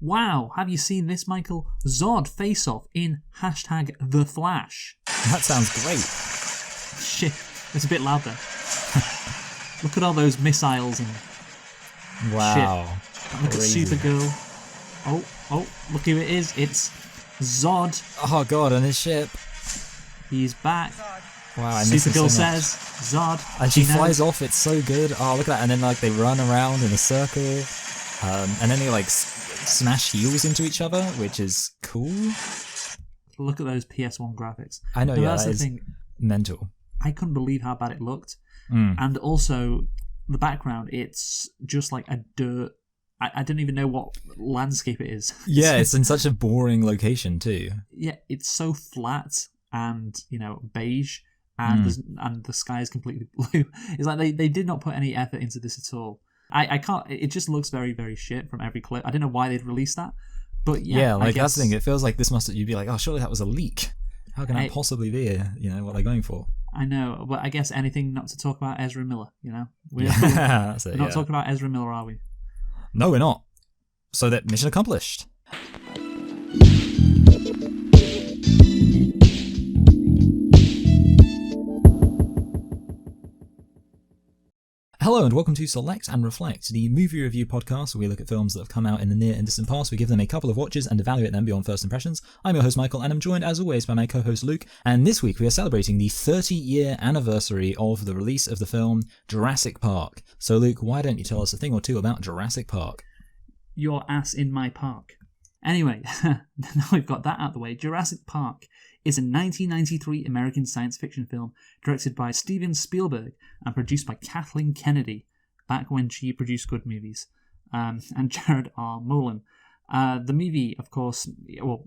Wow, have you seen this, Michael? Zod face-off in #TheFlash. That sounds great. Shit, it's a bit loud there. Look at all those missiles and wow. shit. Look Crazy. at Supergirl. Oh, look who it is. It's Zod. Oh god, on his ship. He's back. Wow, I miss him so Supergirl much. says, Zod. And she flies off, it's so good. Oh, look at that. And then they run around in a circle. And then they smash heels into each other, which is cool. Look at those PS1 graphics. I know, But yeah, that's that the is thing. mental. I couldn't believe how bad it looked. And also, the background, it's just like a dirt. I don't even know what landscape it is. Yeah, it's in such a boring location too. Yeah, it's so flat and, beige, and the sky is completely blue. It's like they did not put any effort into this at all. I can't. It just looks very, very shit from every clip. I don't know why they'd released that, but yeah, I guess, that's the thing. It feels like this you'd be like, oh, surely that was a leak. How can that possibly be? What they're going for. I know, but I guess anything not to talk about Ezra Miller. We're That's it, not talking about Ezra Miller, are we? No, we're not. So that mission accomplished. Hello and welcome to Select and Reflect, the movie review podcast where we look at films that have come out in the near and distant past. We give them a couple of watches and evaluate them beyond first impressions. I'm your host Michael, and I'm joined as always by my co-host Luke, and this week we are celebrating the 30-year anniversary of the release of the film Jurassic Park. So Luke, why don't you tell us a thing or two about Jurassic Park? Your ass in my park. Anyway, now we've got that out of the way. Jurassic Park is a 1993 American science fiction film directed by Steven Spielberg and produced by Kathleen Kennedy, back when she produced good movies, and Jared R. Mullen. The movie, of course,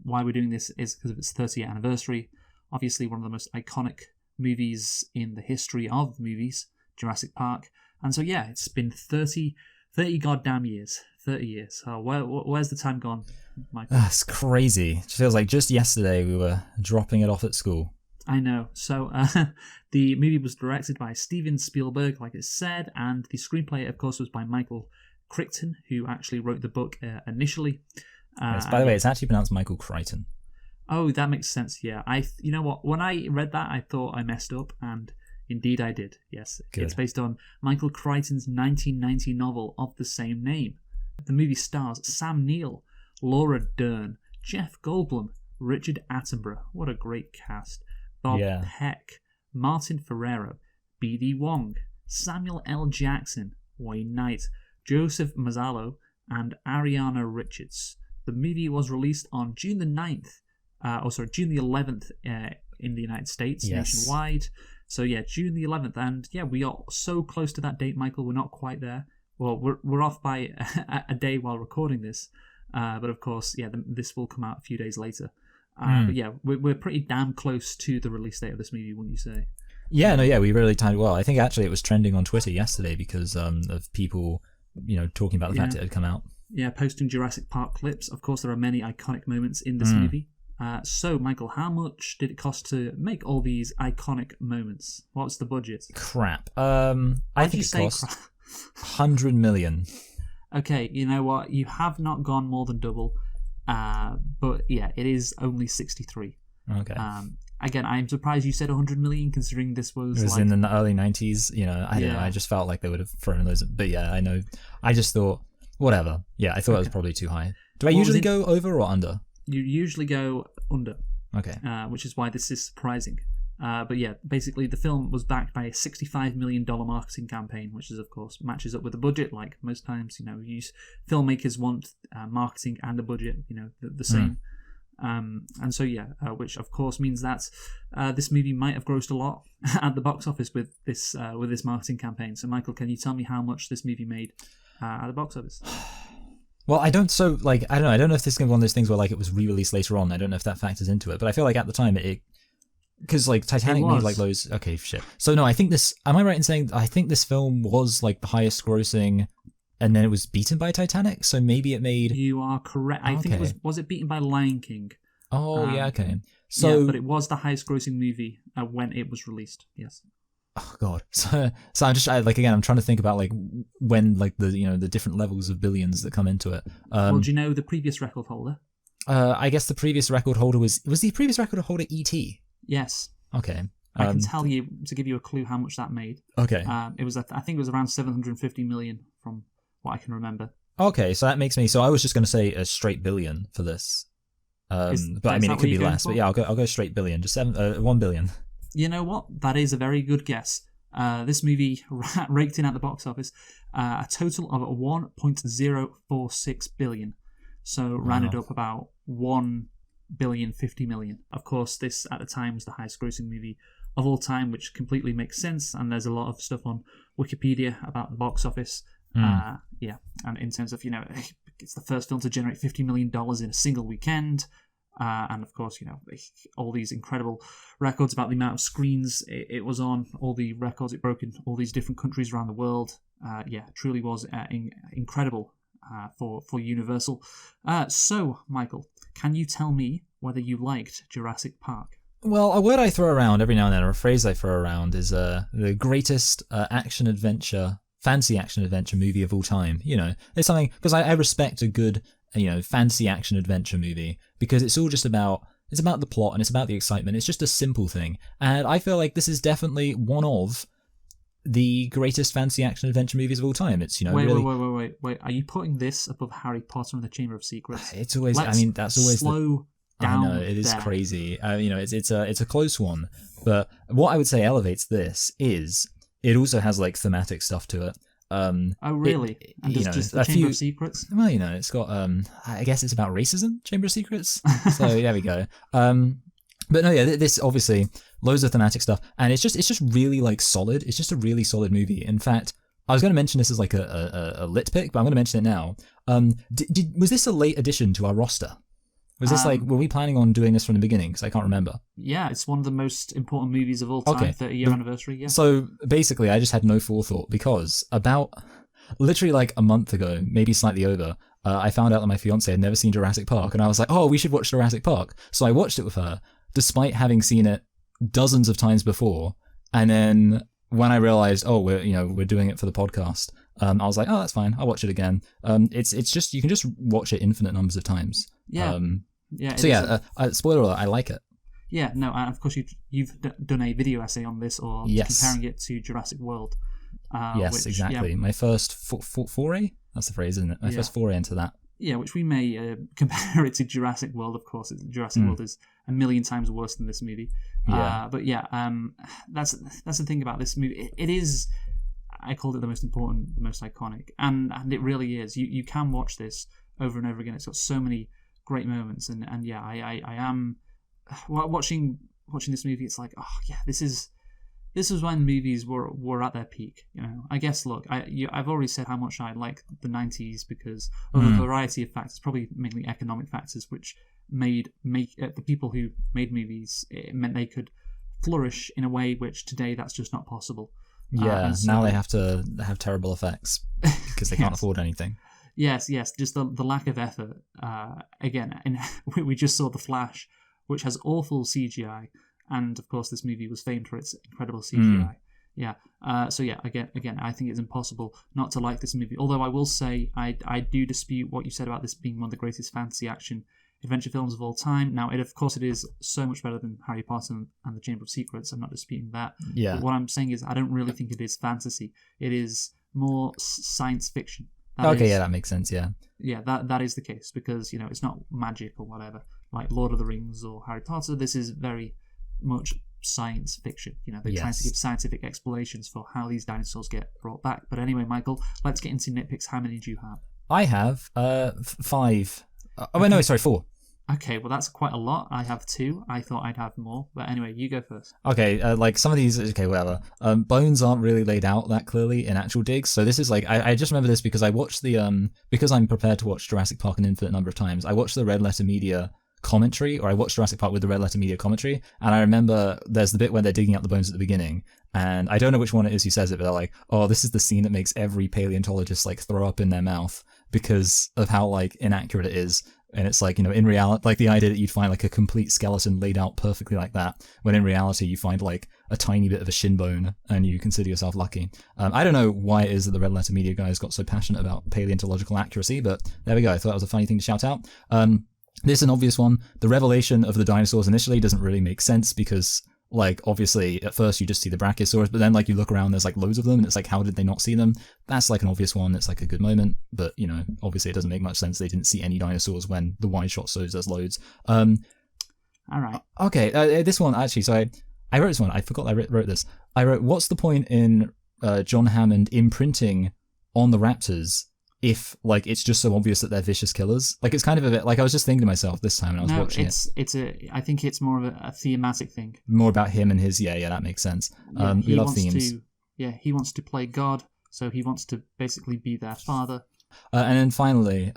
why we're doing this is because of its 30th anniversary. Obviously, one of the most iconic movies in the history of movies, Jurassic Park. And so, yeah, it's been 30 goddamn years. 30 years. So where's the time gone, Michael? That's crazy. It feels like just yesterday we were dropping it off at school. I know. So the movie was directed by Steven Spielberg, like it said, and the screenplay, of course, was by Michael Crichton, who actually wrote the book initially. Yes, by the way, it's actually pronounced Michael Crichton. Oh, that makes sense. Yeah, you know what? When I read that, I thought I messed up, and indeed I did. Yes, Good. It's based on Michael Crichton's 1990 novel of the same name. The movie stars Sam Neill, Laura Dern, Jeff Goldblum, Richard Attenborough. What a great cast. Bob Peck, Martin Ferrero, B.D. Wong, Samuel L. Jackson, Wayne Knight, Joseph Mazzallo, and Ariana Richards. The movie was released on June the 11th in the United States, nationwide. So yeah, June the 11th, and yeah, we are so close to that date, Michael. We're not quite there. Well, we're off by a day while recording this, but of course, yeah, this will come out a few days later. But yeah, we're pretty damn close to the release date of this movie, wouldn't you say? Yeah, we really timed it well. I think actually it was trending on Twitter yesterday because of people, talking about the fact it had come out. Yeah, posting Jurassic Park clips. Of course, there are many iconic moments in this movie. So, Michael, how much did it cost to make all these iconic moments? What's the budget? Crap. I think it cost 100 million. Okay, you know what? You have not gone more than double. But yeah, it is only 63. Okay. Again, I'm surprised you said 100 million, considering this was in the early 90s. I don't know. I just felt like they would have thrown those. But yeah, I know. I just thought, whatever. Yeah, I thought it was probably too high. Do I usually go over or under? You usually go under. Okay. Which is why this is surprising. But yeah, basically the film was backed by a $65 million marketing campaign, which is, of course, matches up with the budget. Like most times, filmmakers want marketing and a budget, the same. And so yeah, which of course means that this movie might have grossed a lot at the box office with this marketing campaign. So Michael, can you tell me how much this movie made at the box office? Well, I don't know. I don't know if this is going to be one of those things where it was re-released later on. I don't know if that factors into it, but I feel like at the time because Titanic made those. Okay, shit. So no, I think this. Am I right in saying I think this film was the highest grossing, and then it was beaten by Titanic? So maybe it made. You are correct. I think it was it beaten by Lion King? Oh yeah, okay. So yeah, but it was the highest grossing movie when it was released. Yes. Oh god. So I'm trying to think about like when like the different levels of billions that come into it. Well, do you know the previous record holder? I guess the previous record holder was the previous record holder E.T. Yes. Okay. I can tell you, to give you a clue how much that made. Okay. It was, I think it was around 750 million from what I can remember. Okay, so that makes me. So I was just going to say a straight billion for this, but I mean it could be less. But yeah, I'll go straight billion, just 1 billion. You know what? That is a very good guess. This movie raked in at the box office a total of 1.046 billion. So rounded up about 1.05 billion. Of course, this at the time was the highest grossing movie of all time, which completely makes sense. And there's a lot of stuff on Wikipedia about the box office. Yeah, and in terms of, it's the first film to generate $50 million in a single weekend. And of course, all these incredible records about the amount of screens it was on, all the records it broke in all these different countries around the world. Yeah, it truly was incredible for Universal. So, Michael, can you tell me whether you liked Jurassic Park? Well, a word I throw around every now and then, or a phrase I throw around, is the greatest fancy action adventure movie of all time. It's something, because I respect a good fancy action adventure movie, because it's all just about the plot and it's about the excitement. It's just a simple thing, and I feel like this is definitely one of the greatest fancy action adventure movies of all time. It's wait. Are you putting this above Harry Potter and the Chamber of Secrets? It's always. That's always slow down. I know it is crazy. It's a close one, but what I would say elevates this is it also has like thematic stuff to it. Oh really? And just the Chamber of Secrets? Well, it's got I guess it's about racism, Chamber of Secrets. So there we go. But no, yeah, this obviously loads of thematic stuff, and it's just really like solid. It's just a really solid movie. In fact, I was going to mention this as like a lit pick, but I'm going to mention it now. Was this a late addition to our roster? Was this were we planning on doing this from the beginning? Because I can't remember. Yeah, it's one of the most important movies of all time, 30-year anniversary, yeah. So basically, I just had no forethought, because about literally like a month ago, maybe slightly over, I found out that my fiance had never seen Jurassic Park, and I was like, oh, we should watch Jurassic Park. So I watched it with her, despite having seen it dozens of times before, and then when I realized, oh, we're doing it for the podcast, I was like, oh, that's fine, I'll watch it again. It's just, you can just watch it infinite numbers of times. Yeah. Spoiler alert, I like it. Yeah, no, and of course you've done a video essay on this, or comparing it to Jurassic World. Yes, exactly. Yeah, my first foray, that's the phrase, isn't it? My first foray into that. Yeah, which we may compare it to Jurassic World, of course. Jurassic World is a million times worse than this movie. Yeah. But yeah, that's the thing about this movie. It is, I called it the most important, the most iconic, and it really is. You can watch this over and over again. It's got so many great moments, and yeah, I am watching this movie. It's like, oh yeah, this is when movies were at their peak. I guess, look, I've already said how much I like the 90s because of a variety of factors, probably mainly economic factors, which made the people who made movies, it meant they could flourish in a way which today that's just not possible. Yeah, now they have to have terrible effects because they can't afford anything. Yes, just the lack of effort. Again, and we just saw The Flash, which has awful CGI, and of course this movie was famed for its incredible CGI. Yeah. So yeah, again, I think it's impossible not to like this movie. Although I will say I do dispute what you said about this being one of the greatest fantasy action adventure films of all time. Now, of course, it is so much better than Harry Potter and the Chamber of Secrets. I'm not disputing that. Yeah. But what I'm saying is I don't really think it is fantasy. It is more science fiction. That makes sense, yeah. Yeah, that is the case, because, it's not magic or whatever, like Lord of the Rings or Harry Potter. This is very much science fiction. They're trying to give scientific explanations for how these dinosaurs get brought back. But anyway, Michael, let's get into nitpicks. How many do you have? I have 5. Wait, no, sorry, 4. Okay, well that's quite a lot. I have 2. I thought I'd have more, but anyway, you go first. Okay, like some of these, okay, whatever. Bones aren't really laid out that clearly in actual digs, so this is like, I just remember this because I watched the, because I'm prepared to watch Jurassic Park an infinite number of times, I watched the Red Letter Media commentary, or I watched Jurassic Park with the Red Letter Media commentary, and I remember there's the bit where they're digging up the bones at the beginning, and I don't know which one it is who says it, but they're like, oh, this is the scene that makes every paleontologist like throw up in their mouth because of how like inaccurate it is. And it's like, in reality, like the idea that you'd find like a complete skeleton laid out perfectly like that, when in reality you find like a tiny bit of a shin bone and you consider yourself lucky. I don't know why it is that the Red Letter Media guys got so passionate about paleontological accuracy, but there we go. I thought that was a funny thing to shout out. This is an obvious one. The revelation of the dinosaurs initially doesn't really make sense because, like, obviously at first you just see the Brachiosaurus, but then like you look around, there's like loads of them, and it's like, how did they not see them? That's like an obvious one. It's like a good moment, but obviously it doesn't make much sense. They didn't see any dinosaurs when the wide shot shows there's loads. All right. Okay. This one actually. So I wrote this one. I forgot I wrote this. I wrote, what's the point in John Hammond imprinting on the raptors if like it's just so obvious that they're vicious killers? Like, it's kind of a bit like, I was just thinking to myself this time when I was watching it. I think it's more of a thematic thing. More about him and his, yeah, that makes sense. Yeah, we love themes. He wants to play God, so he wants to basically be their father. And then finally,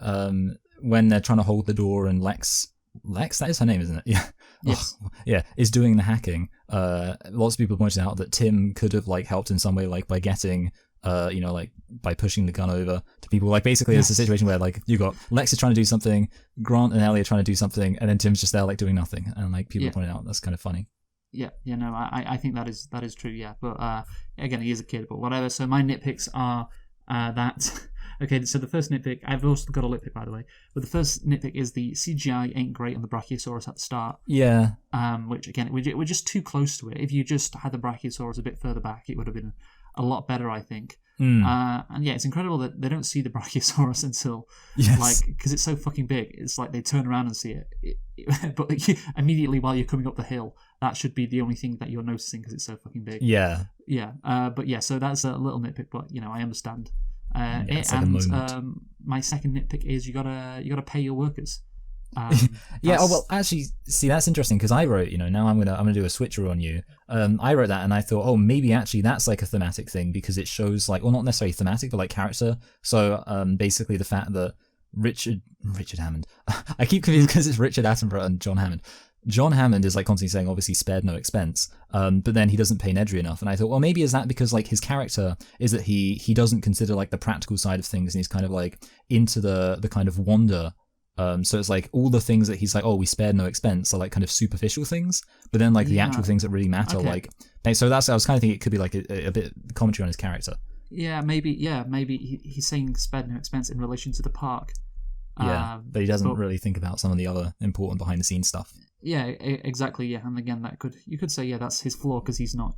when they're trying to hold the door and Lex, that is her name, isn't it? Yeah. Yes. Oh, yeah, is doing the hacking. Lots of people pointed out that Tim could have like helped in some way, like by getting like by pushing the gun over to people. Like, basically it's a situation where like you got Lex is trying to do something, Grant and Ellie are trying to do something, and then Tim's just there like doing nothing, and like people pointed out that's kind of funny. I think that is true, yeah. But again, he is a kid, but whatever. So my nitpicks are that okay, so the first nitpick, I've also got a nitpick, by the way, but the first nitpick is the CGI ain't great on the Brachiosaurus at the start. Yeah. Which again, we're just too close to it. If you just had the Brachiosaurus a bit further back, it would have been a lot better, I think. And yeah, it's incredible that they don't see the Brachiosaurus until because it's so fucking big. It's like they turn around and see it. But immediately while you're coming up the hill, that should be the only thing that you're noticing because it's so fucking big. Yeah. But yeah, so that's a little nitpick, but I understand. It's like a moment. My second nitpick is you gotta pay your workers. Actually, see, that's interesting because I wrote, now I'm gonna do a switcher on you. I wrote that and I thought, maybe actually that's like a thematic thing because it shows like, well, not necessarily thematic, but like character. So basically the fact that Richard Hammond, I keep confused because it's Richard Attenborough and John Hammond. John Hammond is like constantly saying, obviously spared no expense, but then he doesn't pay Nedry enough. And I thought, well, maybe is that because like his character is that he doesn't consider like the practical side of things, and he's kind of like into the kind of wonder. So it's like all the things that he's like, we spared no expense are like kind of superficial things, but then like the actual things that really matter, like, so that's, I was kind of thinking it could be like a bit commentary on his character. Maybe he's saying spared no expense in relation to the park. But he doesn't really think about some of the other important behind the scenes stuff. Yeah, exactly. Yeah, and again, you could say that's his flaw because he's not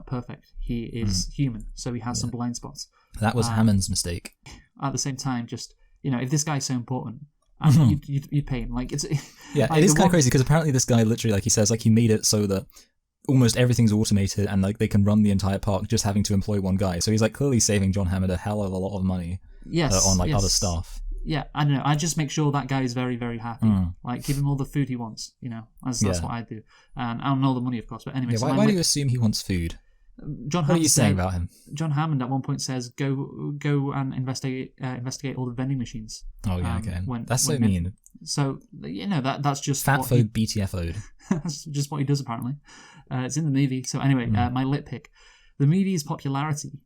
perfect. He is human, so he has some blind spots. That was Hammond's mistake. At the same time, just if this guy's so important, you'd pay him. Like, it's it is kind of crazy because apparently this guy literally, like he says, like he made it so that almost everything's automated and like they can run the entire park just having to employ one guy. So he's like clearly saving John Hammond a hell of a lot of money. On like other stuff. Yeah, I don't know. I just make sure that guy is very, very happy. Like, give him all the food he wants. That's what I do, and all the money, of course. But anyway, why do you assume he wants food? What are you saying about him? John Hammond at one point says, "Go and investigate all the vending machines." Oh yeah, okay. That's so mean. So that's just fatphobe BTFO'd. That's just what he does apparently. It's in the movie. So anyway, my lit pick. The movie's popularity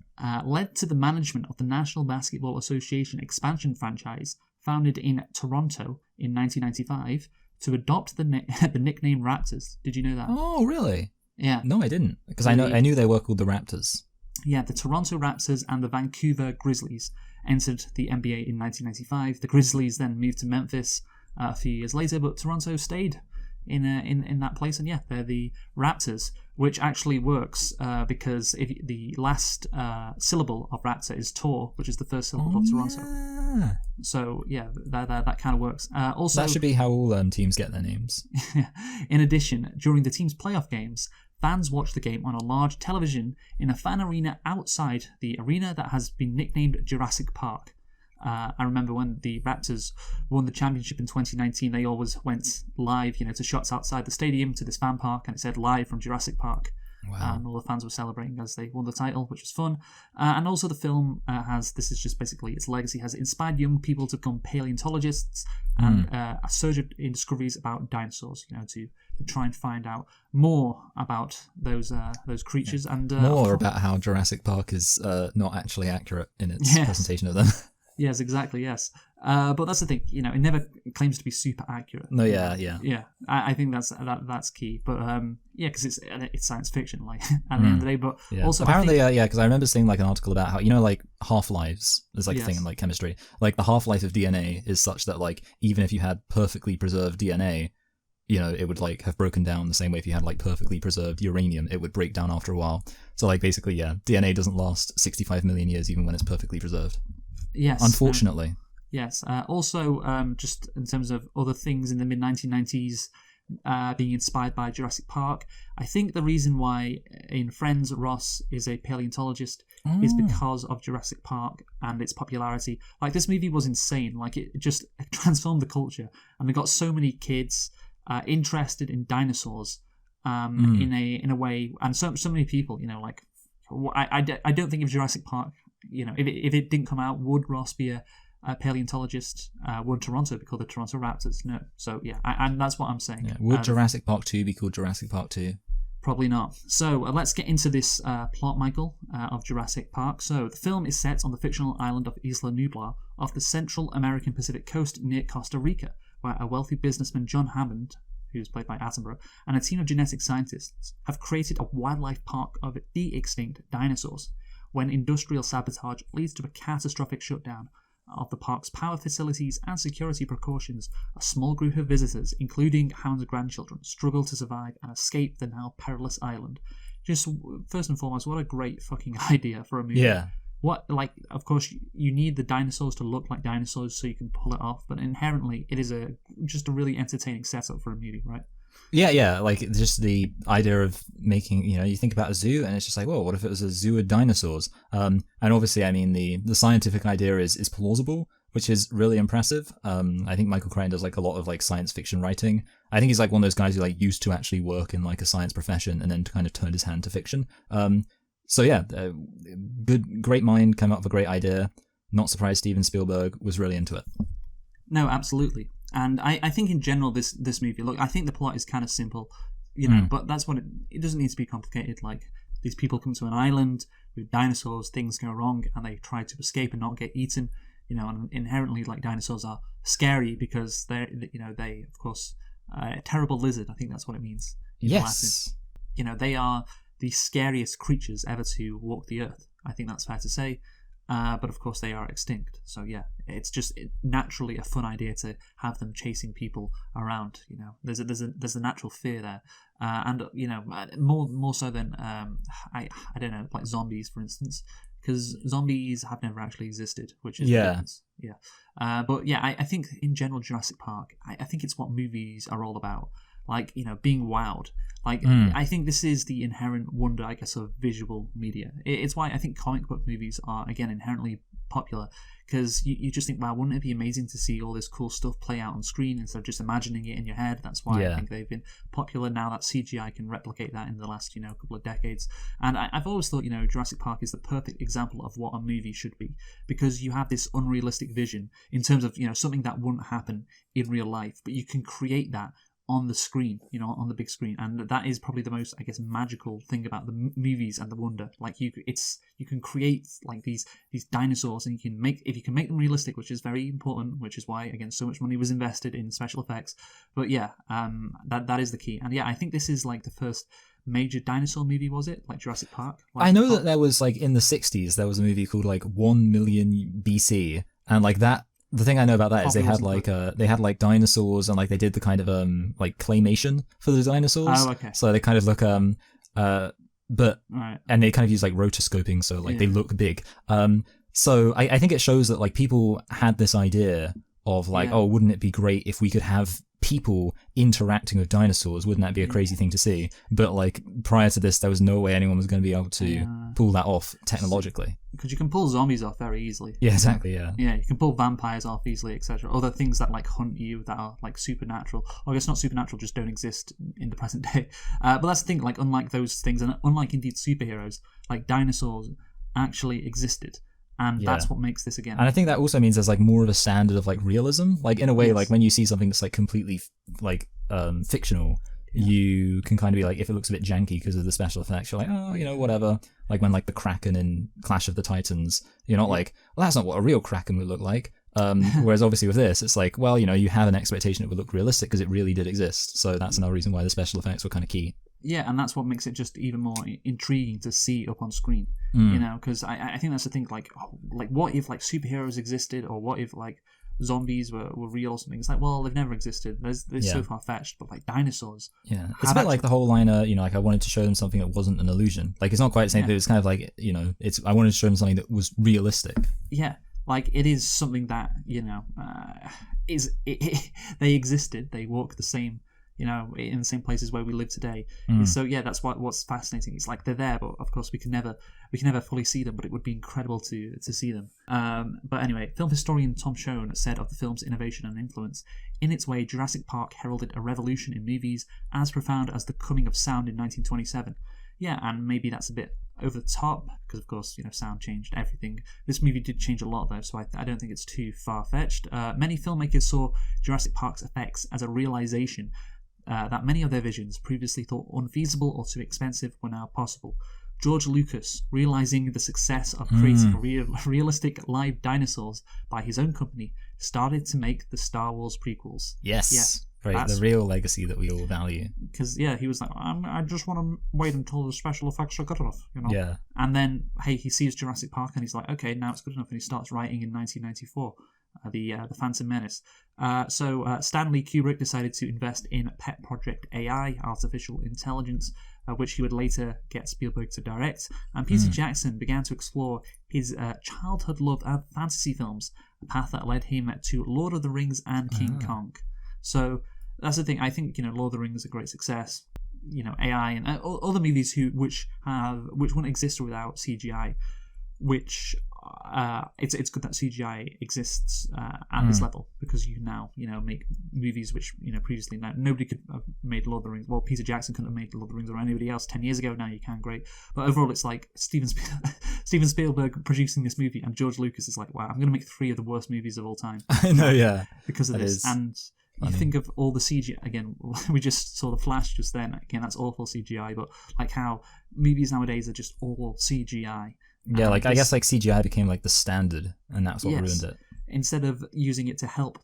led to the management of the National Basketball Association expansion franchise, founded in Toronto in 1995, to adopt the nickname Raptors. Did you know that? Oh, really? Yeah. No, I didn't, because I knew they were called the Raptors. Yeah, the Toronto Raptors and the Vancouver Grizzlies entered the NBA in 1995. The Grizzlies then moved to Memphis a few years later, but Toronto stayed in that place, and they're the Raptors, which actually works because if the last syllable of Raptor is Tor, which is the first syllable of Toronto. Yeah. So that kind of works. Also, that should be how all teams get their names. In addition, during the team's playoff games, fans watch the game on a large television in a fan arena outside the arena that has been nicknamed Jurassic Park. I remember when the Raptors won the championship in 2019, they always went live, to shots outside the stadium to this fan park, and it said live from Jurassic Park. Wow. And all the fans were celebrating as they won the title, which was fun. And also the film this is just basically its legacy, has inspired young people to become paleontologists and a surge in discoveries about dinosaurs, to try and find out more about those creatures. And more about how Jurassic Park is not actually accurate in its presentation of them. Yes, exactly. Yes, but that's the thing. It never claims to be super accurate. No, yeah. Yeah. I think that's key. But yeah, because it's science fiction, like at the end of the day. But Yeah. also, Apparently, because I remember seeing like an article about how like half-lives is like a thing in like chemistry. Like the half-life of DNA is such that like even if you had perfectly preserved DNA, it would like have broken down the same way if you had like perfectly preserved uranium, it would break down after a while. So like basically, DNA doesn't last 65 million years even when it's perfectly preserved. Yes. Unfortunately. Yes. Also, just in terms of other things in the mid 1990s being inspired by Jurassic Park, I think the reason why in Friends Ross is a paleontologist is because of Jurassic Park and its popularity. Like this movie was insane. Like it just transformed the culture, and they got so many kids interested in dinosaurs in a way, and so many people. Like I don't think if Jurassic Park, if it didn't come out, would Ross be a paleontologist? Would Toronto be called the Toronto Raptors? No. So yeah, and that's what I'm saying. Yeah. Would Jurassic Park 2 be called Jurassic Park 2? Probably not. So let's get into this plot, Michael, of Jurassic Park. So the film is set on the fictional island of Isla Nublar off the Central American Pacific coast near Costa Rica, where a wealthy businessman, John Hammond, who's played by Attenborough, and a team of genetic scientists have created a wildlife park of the extinct dinosaurs. When industrial sabotage leads to a catastrophic shutdown of the park's power facilities and security precautions, a small group of visitors, including Hound's grandchildren, struggle to survive and escape the now perilous island. Just first and foremost, what a great fucking idea for a movie. Yeah. Of course, you need the dinosaurs to look like dinosaurs so you can pull it off, but inherently it is just a really entertaining setup for a movie, right? Yeah, like just the idea of making, you think about a zoo and it's just like, well, what if it was a zoo of dinosaurs? And obviously, I mean, the scientific idea is plausible, which is really impressive. I think Michael Crichton does like a lot of like science fiction writing. I think he's like one of those guys who like used to actually work in like a science profession and then kind of turned his hand to fiction. So yeah, great mind, came up with a great idea. Not surprised Steven Spielberg was really into it. No, absolutely. And I think in general this movie, look, I think the plot is kind of simple, but that's what it doesn't need to be complicated. Like these people come to an island with dinosaurs, things go wrong, and they try to escape and not get eaten. And inherently like dinosaurs are scary because they of course a terrible lizard. I think that's what it means. Yes. Latin. They are the scariest creatures ever to walk the earth. I think that's fair to say. But of course they are extinct. So yeah, it's just naturally a fun idea to have them chasing people around. There's a natural fear there, and more so than I don't know, like zombies for instance, because zombies have never actually existed, which is but yeah, I think in general Jurassic Park, I think it's what movies are all about. Like, being wowed. Like, I think this is the inherent wonder, I guess, of visual media. It's why I think comic book movies are, again, inherently popular. Because you just think, wow, wouldn't it be amazing to see all this cool stuff play out on screen instead of just imagining it in your head? That's why I think they've been popular now that CGI can replicate that in the last, couple of decades. And I've always thought, Jurassic Park is the perfect example of what a movie should be. Because you have this unrealistic vision in terms of, something that wouldn't happen in real life. But you can create that on the screen, on the big screen, and that is probably the most, I guess, magical thing about the movies and the wonder. Like you can create like these dinosaurs, and if you can make them realistic, which is very important, which is why again so much money was invested in special effects. But yeah, that is the key, and yeah, I think this is like the first major dinosaur movie, was it? Like Jurassic Park? I know that there was like in the 60s there was a movie called like 1 million BC, and like that. The thing I know about that is they had like dinosaurs, and like they did the kind of like claymation for the dinosaurs. Oh, okay. So they kind of look but right. And they kind of use like rotoscoping, so like they look big. So I think it shows that like people had this idea of like, oh, wouldn't it be great if we could have people interacting with dinosaurs? Wouldn't that be a crazy thing to see? But like prior to this, there was no way anyone was going to be able to pull that off technologically. Because you can pull zombies off very easily. Yeah, exactly. Yeah, you can pull vampires off easily, etc. Other things that like hunt you that are like supernatural, or I guess not supernatural, just don't exist in the present day. But that's the thing. Like unlike those things, and unlike indeed superheroes, like dinosaurs actually existed. And that's what makes this again. And I think that also means there's like more of a standard of like realism. Like in a way, like when you see something that's like completely like fictional, you can kind of be like, if it looks a bit janky because of the special effects, you're like, oh, whatever. Like when like the Kraken in Clash of the Titans, you're not like, well, that's not what a real Kraken would look like. Whereas obviously with this, it's like, well, you have an expectation it would look realistic because it really did exist. So that's another reason why the special effects were kind of key. Yeah, and that's what makes it just even more intriguing to see up on screen. Because I think that's the thing. Like what if like superheroes existed, or what if like zombies were real or something? It's like, well, they've never existed. They're so far fetched. But like dinosaurs, it's a bit like the whole line, like I wanted to show them something that wasn't an illusion. Like it's not quite the same thing. It's kind of like I wanted to show them something that was realistic. Yeah. Like it is something that they existed. They walk the same, in the same places where we live today. So yeah, that's what's fascinating. It's like they're there, but of course we can never fully see them. But it would be incredible to see them. But anyway, film historian Tom Schoen said of the film's innovation and influence, in its way, Jurassic Park heralded a revolution in movies as profound as the coming of sound in 1927. Yeah, and maybe that's a bit over the top because, of course, sound changed everything. This movie did change a lot, though, so I don't think it's too far-fetched. Many filmmakers saw Jurassic Park's effects as a realization that many of their visions, previously thought unfeasible or too expensive, were now possible. George Lucas, realizing the success of creating realistic live dinosaurs by his own company, started to make the Star Wars prequels. Yes. Right, the real legacy that we all value. Because, he was like, I just want to wait until the special effects are good enough, Yeah. And then, he sees Jurassic Park and he's like, okay, now it's good enough. And he starts writing in 1994, the Phantom Menace. So Stanley Kubrick decided to invest in pet project AI, artificial intelligence, which he would later get Spielberg to direct. And Peter Jackson began to explore his childhood love of fantasy films, a path that led him to Lord of the Rings and King Kong. So that's the thing. I think Lord of the Rings is a great success. AI and other movies which wouldn't exist without CGI. Which it's good that CGI exists at this level, because you can now make movies which previously nobody could have made Lord of the Rings. Well, Peter Jackson couldn't have made Lord of the Rings or anybody else 10 years ago. Now you can, great. But overall, it's like Steven Spielberg producing this movie, and George Lucas is like, wow, I'm going to make 3 of the worst movies of all time. I know, yeah, because of this. And you think of all the CGI again. We just saw the Flash just then. Again, that's awful CGI. But like how movies nowadays are just all CGI. Yeah, like I guess like CGI became like the standard, and that's what ruined it. Instead of using it to help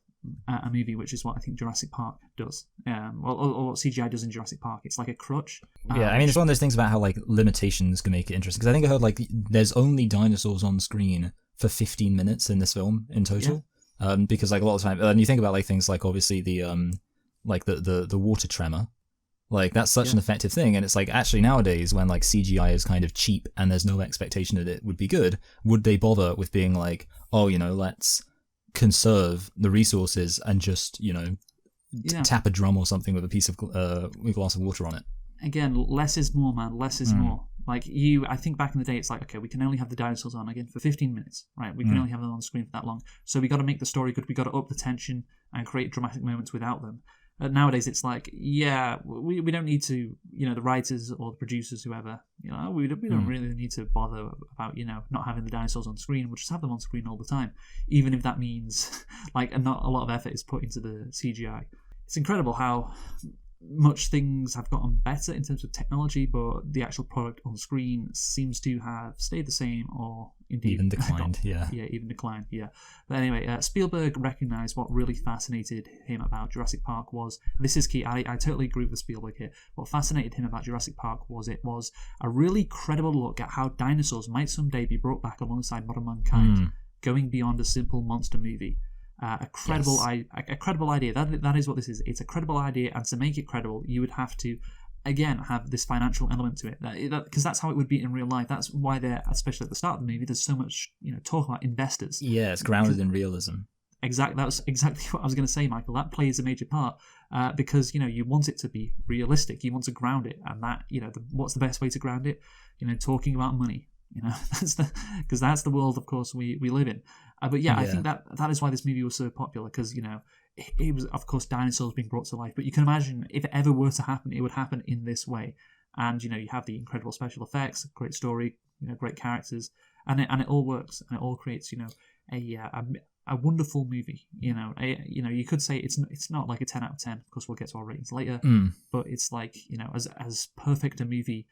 a movie, which is what I think Jurassic Park does, or what CGI does in Jurassic Park. It's like a crutch. Yeah, I mean, it's one of those things about how like limitations can make it interesting. Because I think I heard like there's only dinosaurs on screen for 15 minutes in this film in total. Yeah. Because like a lot of the time, and you think about like things like obviously the like the water tremor. Like that's such an effective thing, and it's like actually nowadays when like CGI is kind of cheap and there's no expectation that it would be good, would they bother with being like, oh, let's conserve the resources and just tap a drum or something with a piece of with a glass of water on it? Again, less is more, man. Less is more. Like I think back in the day, it's like, okay, we can only have the dinosaurs on again for 15 minutes, right? We can only have them on screen for that long, so we got to make the story good. We got to up the tension and create dramatic moments without them. Nowadays, it's like, we don't need to, the writers or the producers, whoever, we don't really need to bother about, not having the dinosaurs on screen. We'll just have them on screen all the time, even if that means like not a lot of effort is put into the CGI. It's incredible how much things have gotten better in terms of technology, but the actual product on screen seems to have stayed the same, or indeed even declined. Even declined. But anyway, Spielberg recognized what really fascinated him about Jurassic Park was, this is key, I totally agree with Spielberg here, what fascinated him about Jurassic Park was it was a really credible look at how dinosaurs might someday be brought back alongside modern mankind, going beyond a simple monster movie. A credible idea. That is what this is. It's a credible idea, and to make it credible, you would have to, again, have this financial element to it. Because that's how it would be in real life. That's why especially at the start of the movie, there's so much talk about investors. Yeah, it's grounded in realism. Exactly. That's exactly what I was going to say, Michael. That plays a major part because you want it to be realistic. You want to ground it, and that what's the best way to ground it? Talking about money. Because that's the world, of course, we live in. But I think that is why this movie was so popular, because it was, of course, dinosaurs being brought to life. But you can imagine if it ever were to happen, it would happen in this way. And you have the incredible special effects, great story, great characters, and it all works, and it all creates a a wonderful movie. You could say it's not like a 10 out of 10. Of course, we'll get to our ratings later, but it's like as perfect a movie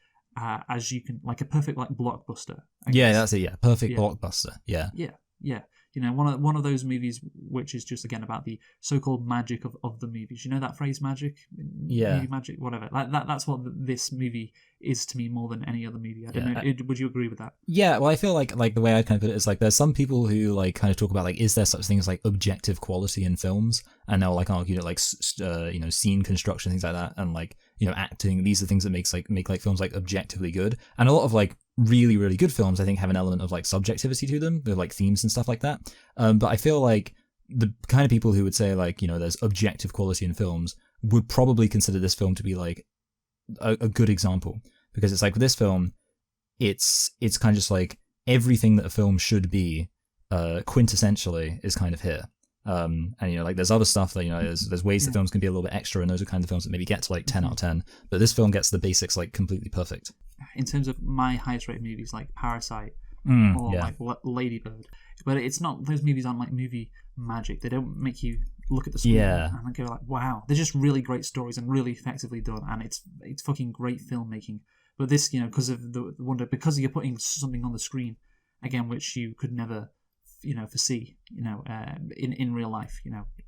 as you can, like a perfect like blockbuster. I Yeah, guess. that's it. Yeah, perfect blockbuster. Yeah. Yeah. One of those movies which is just again about the so-called magic of the movies. You know that phrase, magic? Yeah. Movie magic, whatever. Like that's what this movie is to me more than any other movie. I don't know. Would you agree with that? Yeah, well, I feel like the way I kind of put it is like there's some people who like kind of talk about like is there such things like objective quality in films, and they'll like argue that like scene construction, things like that, and like acting, these are things that make films like objectively good. And a lot of like really, really good films I think have an element of like subjectivity to them, with like themes and stuff like that. But I feel like the kind of people who would say like there's objective quality in films would probably consider this film to be like a good example, because it's like with this film, it's kind of just like everything that a film should be quintessentially is kind of here. And like there's other stuff that there's ways that films can be a little bit extra, and those are kind of films that maybe get to like 10 out of 10, but this film gets the basics like completely perfect. In terms of my highest rated movies like Parasite or like Ladybird, but it's not, those movies aren't like movie magic. They don't make you look at the screen and go like, wow. They're just really great stories and really effectively done, and it's fucking great filmmaking. But this, because of the wonder, because you're putting something on the screen again which you could never foresee in real life,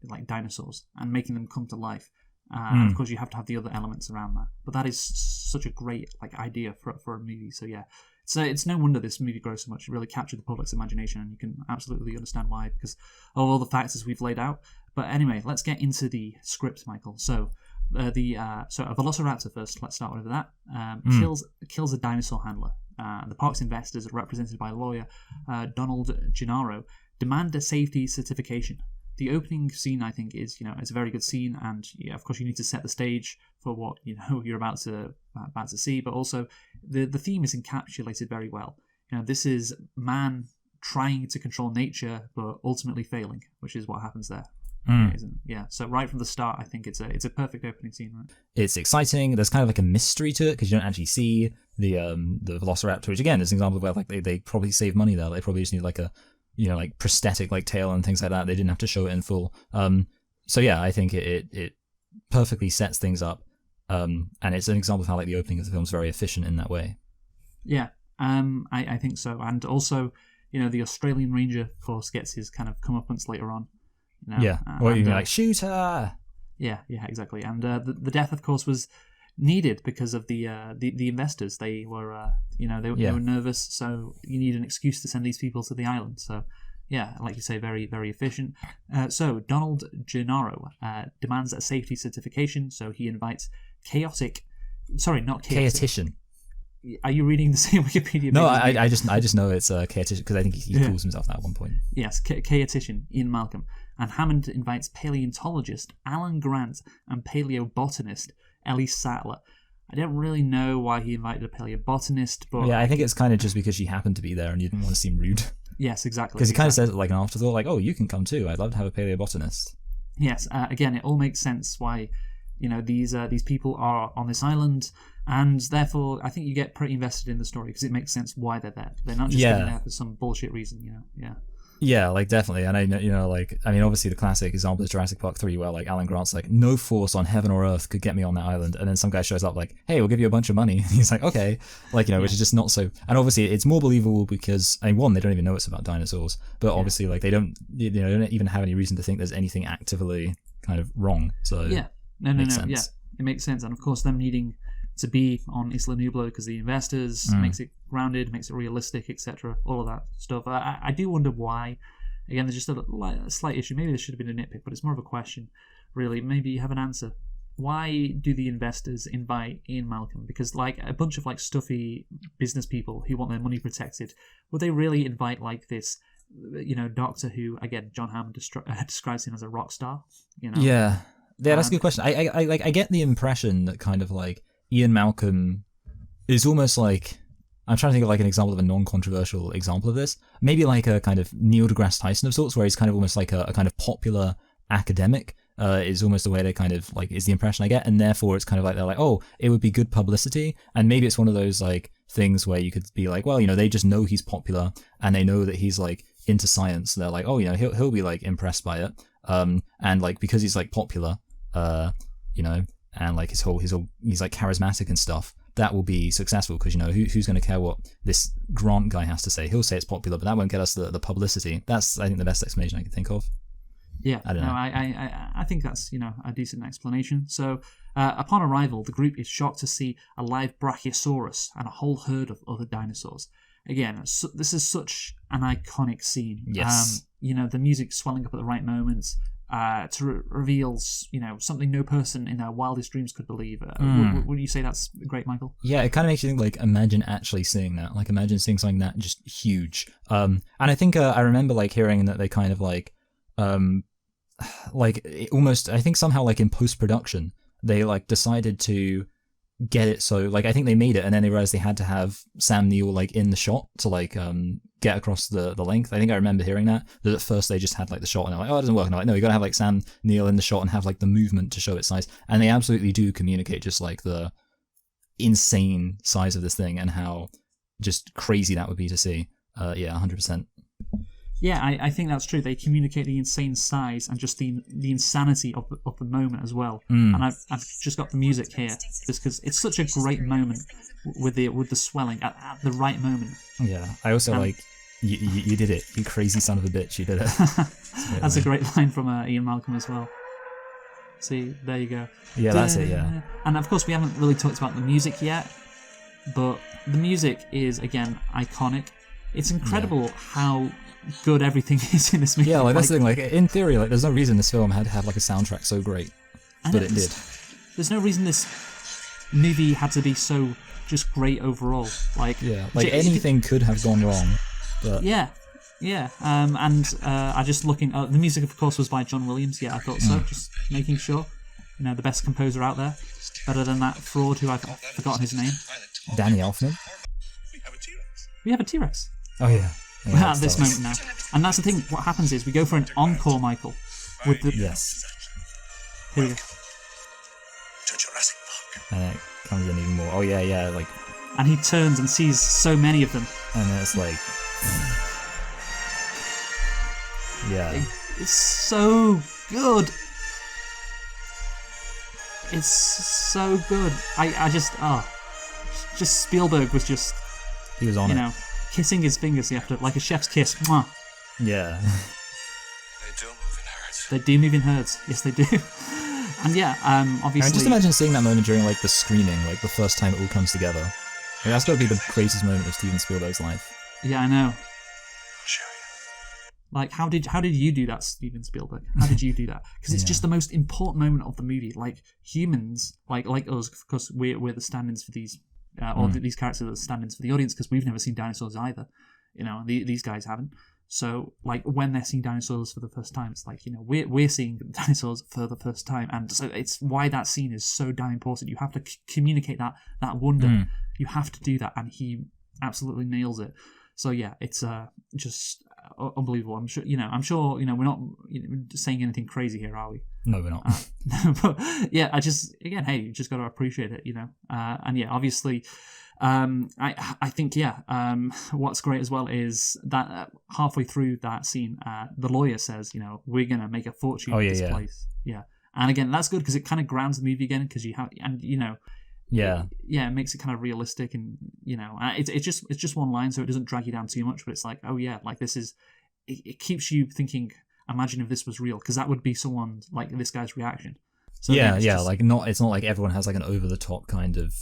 like dinosaurs, and making them come to life. Of course, you have to have the other elements around that, but that is such a great like idea for a movie. So yeah, so it's no wonder this movie grows so much. It really captured the public's imagination, and you can absolutely understand why, because of all the factors we've laid out. But anyway, let's get into the script, Michael. So so a velociraptor first. Let's start with that. Kills a dinosaur handler. The park's investors, represented by lawyer Donald Gennaro, demand a safety certification. The opening scene, I think, is it's a very good scene, and of course you need to set the stage for what you're about to see, but also the theme is encapsulated very well. This is man trying to control nature, but ultimately failing, which is what happens there. Yeah, so right from the start, I think it's a perfect opening scene, right? It's exciting. There's kind of like a mystery to it, because you don't actually see the velociraptor, which again is an example of where like they probably save money there. They probably just need like a like prosthetic like tail and things like that. They didn't have to show it in full. So yeah, I think it perfectly sets things up, and it's an example of how like the opening of the film is very efficient in that way. Yeah, I think so. And also, the Australian Ranger, of course, gets his kind of comeuppance later on. Or you like shoot her. Yeah, exactly. And the death, of course, was needed because of the investors. They were they were nervous, so you need an excuse to send these people to the island. So yeah, like you say, very, very efficient. So Donald Gennaro demands a safety certification, so he invites Chaotician. Are you reading the same Wikipedia? No, I just know it's chaotician because I think he calls himself that at one point. Yes, chaotician Ian Malcolm. And Hammond invites paleontologist Alan Grant and paleobotanist Ellie Sattler. I don't really know why he invited a paleobotanist, but yeah, I think it's kind of just because she happened to be there and you didn't want to seem rude. Yes, exactly. Because he kind of says it like an afterthought, like, "Oh, you can come too. I'd love to have a paleobotanist." Yes, again, it all makes sense why these people are on this island, and therefore I think you get pretty invested in the story because it makes sense why they're there. They're not just there for some bullshit reason, Yeah. Yeah, like definitely. And I mean, obviously the classic example is Jurassic Park 3, where like Alan Grant's like, no force on heaven or earth could get me on that island, and then some guy shows up like, hey, we'll give you a bunch of money. And he's like, okay, like which is just not so. And obviously it's more believable because one, they don't even know it's about dinosaurs, but obviously like they don't even have any reason to think there's anything actively kind of wrong. So yeah, no, yeah, it makes sense. And of course them needing to be on Isla Nublar because the investors makes it grounded, makes it realistic, etc. All of that stuff. I do wonder why. Again, there's just a slight issue. Maybe this should have been a nitpick, but it's more of a question, really. Maybe you have an answer. Why do the investors invite Ian Malcolm? Because like a bunch of like stuffy business people who want their money protected, would they really invite like this, doctor who, again, John Hammond describes him as a rock star? Yeah, that's a good question. I get the impression that kind of like Ian Malcolm is almost like, I'm trying to think of like an example of a non-controversial example of this. Maybe like a kind of Neil deGrasse Tyson of sorts, where he's kind of almost like a kind of popular academic. Is almost the way they kind of like is the impression I get, and therefore it's kind of like they're like, oh, it would be good publicity, and maybe it's one of those like things where you could be like, well, they just know he's popular and they know that he's like into science. They're like, oh, you know, he'll be like impressed by it. And like because he's like popular, you know, and like he's like charismatic and stuff, that will be successful because, you know, who's going to care what this Grant guy has to say? He'll say it's popular, but that won't get us the publicity. That's, I think, the best explanation I can think of. Yeah, I don't know. I think that's, you know, a decent explanation. So, upon arrival, the group is shocked to see a live Brachiosaurus and a whole herd of other dinosaurs. Again, this is such an iconic scene. Yes. You know, the music swelling up at the right moments to reveal, you know, something no person in their wildest dreams could believe. Would you say that's great, Michael? Yeah, it kind of makes you think, like, imagine actually seeing that. Like, imagine seeing something that just huge. And I think I remember, like, hearing that they kind of, like almost, I think somehow, like, in post-production, they, like, decided to get it so, like, I think they made it and then they realized they had to have Sam Neill, like, in the shot to, like, get across the length. I think I remember hearing that at first they just had, like, the shot and they're like, oh, it doesn't work. And I'm like, no, you gotta have, like, Sam Neill in the shot and have, like, the movement to show its size. And they absolutely do communicate just, like, the insane size of this thing and how just crazy that would be to see. Yeah, 100%. Yeah, I think that's true. They communicate the insane size and just the insanity of the moment as well. And I've just got the music here just because it's such a great moment with the swelling at the right moment. Yeah, I also like you did it, you crazy son of a bitch, you did it. That's a great line from Ian Malcolm as well. See, there you go. Yeah, that's it. Yeah, and of course we haven't really talked about the music yet, but the music is again iconic. It's incredible how good everything is in this movie. Yeah, like that's the thing. Like in theory, like there's no reason this film had to have like a soundtrack so great, but it did. There's no reason this movie had to be so just great overall. Like anything could have gone wrong. But yeah. I just looking. The music, of course, was by John Williams. Yeah, I thought so. Just making sure, you know, the best composer out there. Better than that fraud who I've forgotten his name. Danny Elfman. We have a T-Rex. Oh yeah. We're at this moment now, and that's the thing. What happens is we go for an encore, Michael. With the yes. Here we go. To Jurassic Park. And it comes in even more. Oh yeah, like. And he turns and sees so many of them. And then it's like. Yeah. It's so good. It's so good. I just Spielberg was just. He was on it. You know, kissing his fingers after, like a chef's kiss. Mwah. Yeah. They do move in herds. They do move in herds. Yes, they do. And yeah, obviously. And just imagine seeing that moment during like the screening, like the first time it all comes together. Like, that's got to be the greatest moment of Steven Spielberg's life. Yeah, I know. I'll show you. Like, how did you do that, Steven Spielberg? How did you do that? Because it's just the most important moment of the movie. Like humans, like us, of course, we're the stand-ins for these. Or these characters are the stand-ins for the audience because we've never seen dinosaurs either. You know, these guys haven't. So, like, when they're seeing dinosaurs for the first time, it's like, you know, we're seeing dinosaurs for the first time. And so it's why that scene is so damn important. You have to communicate that wonder. You have to do that. And he absolutely nails it. So, yeah, it's just unbelievable. I'm sure, we're not saying anything crazy here, are we? No, we're not. But yeah, hey, you just got to appreciate it, you know. And yeah, obviously, I think what's great as well is that halfway through that scene, the lawyer says, you know, we're gonna make a fortune with this place. Yeah, and again, that's good because it kind of grounds the movie again because you have, and you know. Yeah. It makes it kind of realistic, and you know, it's just one line, so it doesn't drag you down too much. But it's like, oh yeah, like this is, it keeps you thinking. Imagine if this was real, because that would be someone like this guy's reaction. So yeah, like it's not like everyone has like an over the top kind of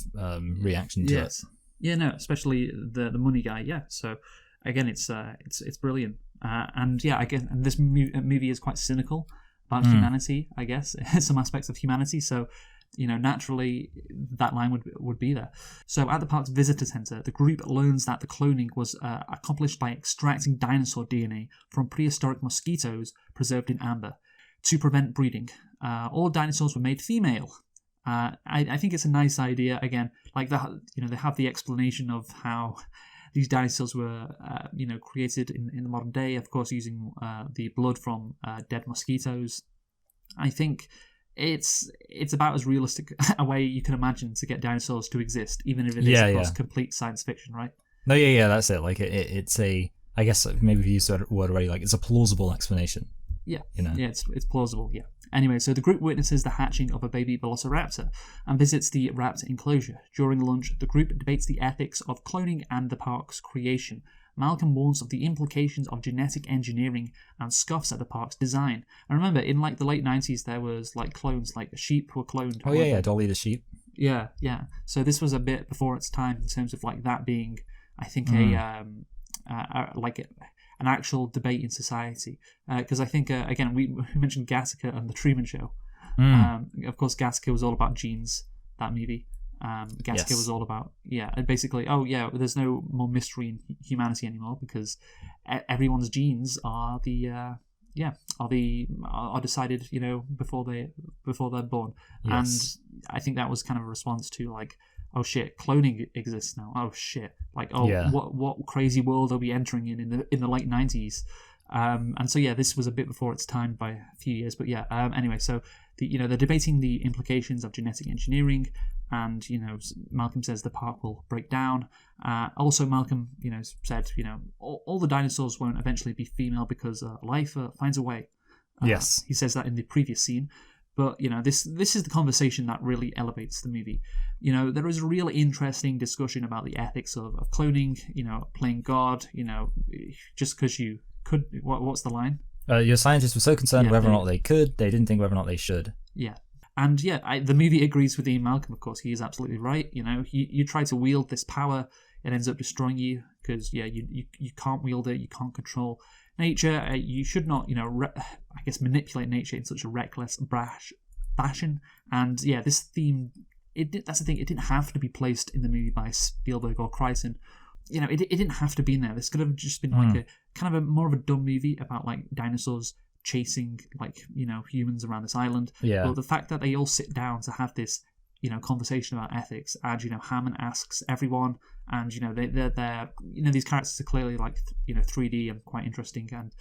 reaction to it. Yeah, no, especially the money guy. Yeah, so again, it's brilliant, and yeah, again, and this movie is quite cynical about humanity. I guess some aspects of humanity. So. You know, naturally, that line would be there. So at the park's visitor center, the group learns that the cloning was accomplished by extracting dinosaur DNA from prehistoric mosquitoes preserved in amber to prevent breeding. All dinosaurs were made female. I think it's a nice idea. Again, like that, you know, they have the explanation of how these dinosaurs were, created in the modern day. Of course, using the blood from dead mosquitoes. I think. It's about as realistic a way you can imagine to get dinosaurs to exist, even if it is, of course, complete science fiction, right? No, yeah, that's it. Like, it's a... I guess maybe we used the word already, like it's a plausible explanation. Yeah, You know? yeah, it's plausible, yeah. Anyway, so the group witnesses the hatching of a baby velociraptor and visits the raptor enclosure. During lunch, the group debates the ethics of cloning and the park's creation. Malcolm warns of the implications of genetic engineering and scoffs at the park's design. And remember, in like the late 90s, there was like clones, like sheep were cloned. Oh yeah, Dolly the sheep. Yeah, yeah. So this was a bit before its time in terms of like that being, I think, like an actual debate in society. Because I think, again, we mentioned Gattaca and the Truman Show. Of course, Gattaca was all about genes, that movie. Gattaca was all about, basically, there's no more mystery in humanity anymore because everyone's genes are are decided, before they're born. Yes. And I think that was kind of a response to like, oh shit, cloning exists now. Oh shit, like what crazy world are we entering in the late 90s? And so this was a bit before its time by a few years, but anyway, so they're debating the implications of genetic engineering, and Malcolm says the park will break down. Also, Malcolm said all the dinosaurs won't eventually be female because life finds a way. Yes, he says that in the previous scene. But this is the conversation that really elevates the movie. There is a real interesting discussion about the ethics of cloning. Playing God. Just because you could. What's the line? Your scientists were so concerned whether or not they could, they didn't think whether or not they should. Yeah. And the movie agrees with Ian Malcolm. Of course, he is absolutely right. You try to wield this power, it ends up destroying you because you can't wield it. You can't control nature. You should not manipulate nature in such a reckless, brash fashion. And this theme, that's the thing. It didn't have to be placed in the movie by Spielberg or Crichton. It didn't have to be in there. This could have just been like a kind of more of a dumb movie about like dinosaurs chasing humans around this island. Yeah. But the fact that they all sit down to have this conversation about ethics, and Hammond asks everyone, and they're these characters are clearly like 3D and quite interesting, and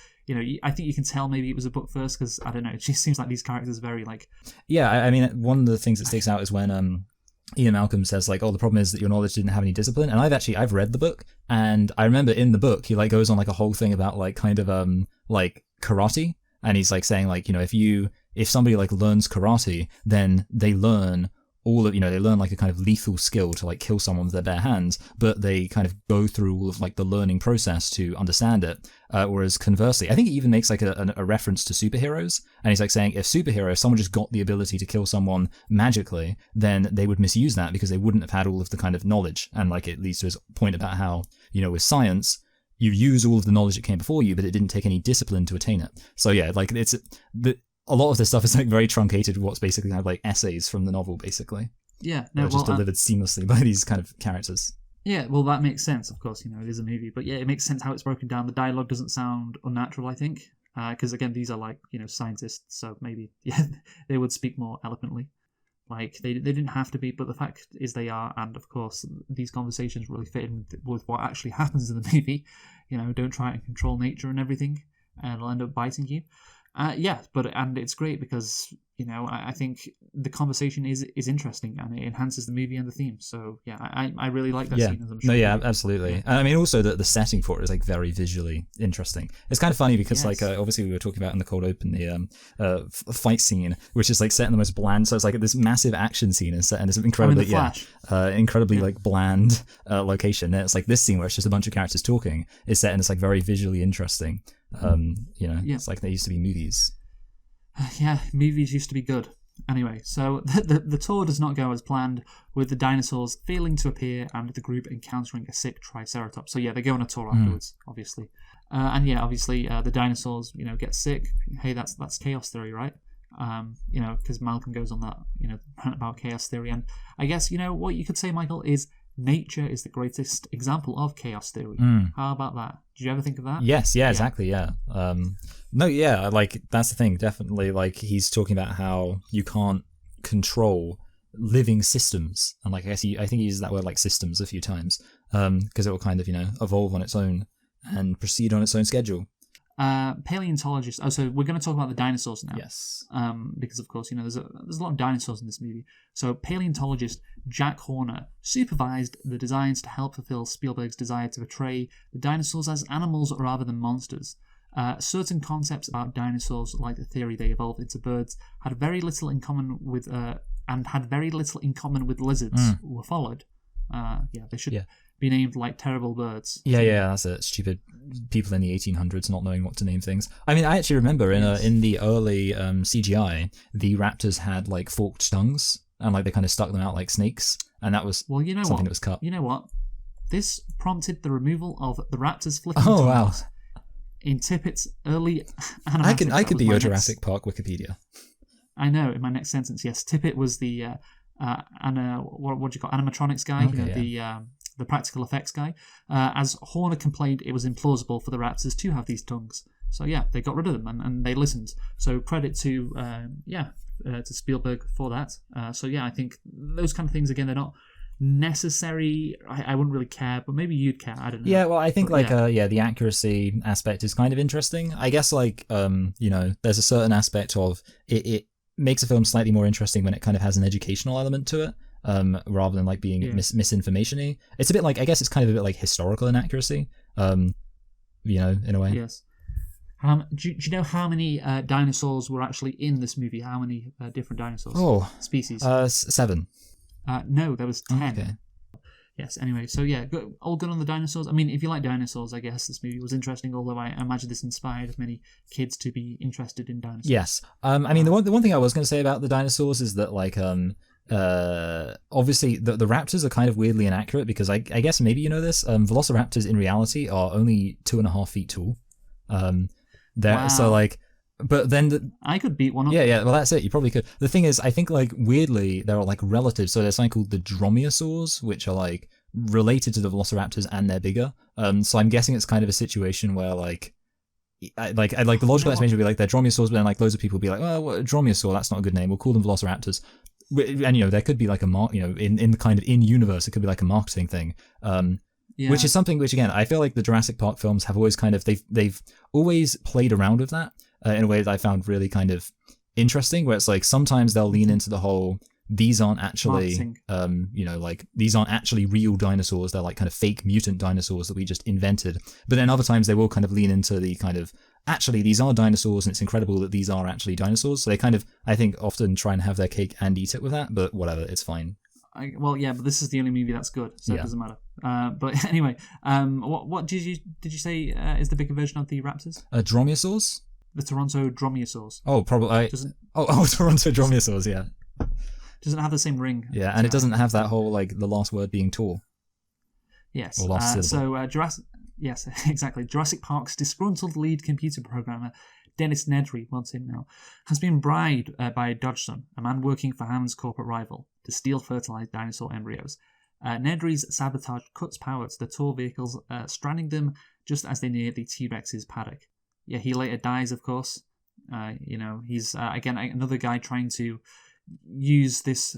I think you can tell maybe it was a book first because I don't know, it just seems like these characters are very like I mean, one of the things that sticks out is when Ian Malcolm says like, oh, the problem is that your knowledge didn't have any discipline. And I've read the book, and I remember in the book he like goes on like a whole thing about like kind of like karate, and he's like saying like if somebody like learns karate, then they learn all of they learn like a kind of lethal skill to like kill someone with their bare hands, but they kind of go through all of like the learning process to understand it. Whereas conversely, I think he even makes like a reference to superheroes, and he's like saying if someone just got the ability to kill someone magically, then they would misuse that because they wouldn't have had all of the kind of knowledge. And like it leads to his point about how with science, you use all of the knowledge that came before you, but it didn't take any discipline to attain it. So like a lot of this stuff is like very truncated, what's basically kind of like essays from the novel, basically. Yeah, just delivered seamlessly by these kind of characters. Yeah, well, that makes sense, of course, it is a movie, but it makes sense how it's broken down. The dialogue doesn't sound unnatural, I think, because again, these are like, scientists, so maybe, they would speak more eloquently. Like, they didn't have to be, but the fact is they are, and of course, these conversations really fit in with what actually happens in the movie. Don't try and control nature and everything, and it'll end up biting you. And it's great because I think the conversation is interesting and it enhances the movie and the theme. So I really like that scene. As I'm sure. No, absolutely. And I mean, also the setting for it is like very visually interesting. It's kind of funny because like obviously we were talking about in the cold open the fight scene, which is like set in the most bland. So it's like this massive action scene is set in this incredibly like bland location. And it's like this scene where it's just a bunch of characters talking is set in this like very visually interesting. It's like they used to be movies. Movies used to be good. Anyway, so the tour does not go as planned, with the dinosaurs failing to appear and the group encountering a sick Triceratops. So they go on a tour afterwards, obviously. The dinosaurs, get sick. Hey, that's chaos theory, right? Because Malcolm goes on that, rant about chaos theory. And I guess, what you could say, Michael, is nature is the greatest example of chaos theory. How about that? Did you ever think of that? Yes, exactly, yeah. Like that's the thing, definitely. Like he's talking about how you can't control living systems, and like I think he uses that word like systems a few times, because it will kind of evolve on its own and proceed on its own schedule. Paleontologist. Oh, so we're going to talk about the dinosaurs now. Yes. Because of course, there's a lot of dinosaurs in this movie. So paleontologist Jack Horner supervised the designs to help fulfill Spielberg's desire to portray the dinosaurs as animals rather than monsters. Certain concepts about dinosaurs, like the theory they evolved into birds, had very little in common with lizards. Were followed. They should be named like terrible birds. Yeah, that's it. Stupid people in the 1800s not knowing what to name things. I mean, I actually remember in the early CGI, the raptors had like forked tongues and like they kind of stuck them out like snakes, and that was something that was cut. You know what? This prompted the removal of the raptors' flicking tongues. Wow. In Tippett's early animatic. I could be your Jurassic Park Wikipedia. I know. In my next sentence, yes, Tippett was the what do you call animatronics guy? Okay, the practical effects guy. As Horner complained, it was implausible for the raptors to have these tongues. So yeah, they got rid of them and they listened. So credit to Spielberg for that. I think those kind of things again, they're not necessary. I wouldn't really care, but maybe you'd care. I don't know. Yeah, well, I think the accuracy aspect is kind of interesting. I guess there's a certain aspect of it makes a film slightly more interesting when it kind of has an educational element to it, rather than like being misinformation-y. It's a bit like, I guess it's kind of a bit like historical inaccuracy, in a way. Yes. Do you know how many dinosaurs were actually in this movie? How many different dinosaurs? Species? 7. No, there was 10. Okay. Yes, anyway, so yeah, all good on the dinosaurs. I mean, if you like dinosaurs, I guess this movie was interesting, although I imagine this inspired many kids to be interested in dinosaurs. Yes. I mean, the one thing I was going to say about the dinosaurs is that, like, obviously the raptors are kind of weirdly inaccurate because I guess maybe you know this, velociraptors in reality are only 2.5 feet tall. Wow. So, like... But then I could beat one of them. Yeah, well that's it, you probably could. The thing is, I think like weirdly there are like relatives, so there's something called the dromaeosaurs, which are like related to the velociraptors and they're bigger. So I'm guessing it's kind of a situation where like the logical explanation would be like they're dromaeosaurs, but then like loads of people would be like, well, what, dromaeosaur, that's not a good name, we'll call them velociraptors. And there could be like a in the kind of in universe, it could be like a marketing thing. Which is something which again I feel like the Jurassic Park films have always kind of they've always played around with that. In a way that I found really kind of interesting, where it's like sometimes they'll lean into the whole these aren't actually these aren't actually real dinosaurs, they're like kind of fake mutant dinosaurs that we just invented. But then other times they will kind of lean into the kind of actually these are dinosaurs and it's incredible that these are actually dinosaurs. So they kind of, I think, often try and have their cake and eat it with that, but whatever, it's fine. But this is the only movie that's good, so it doesn't matter. But anyway, what did you say is the bigger version of the raptors? Dromaeosaurs? The Toronto dromaeosaurs. Oh, probably. Toronto dromaeosaurs, yeah. Doesn't have the same ring. Yeah, and it doesn't have that whole, like, the last word being tall. Yes. Or last syllable. Jurassic... Yes, exactly. Jurassic Park's disgruntled lead computer programmer, Dennis Nedry, wants him now, has been bribed by Dodgson, a man working for Ham's corporate rival, to steal fertilized dinosaur embryos. Nedry's sabotage cuts power to the tour vehicles, stranding them just as they near the T-Rex's paddock. Yeah, he later dies, of course. He's, again, another guy trying to use this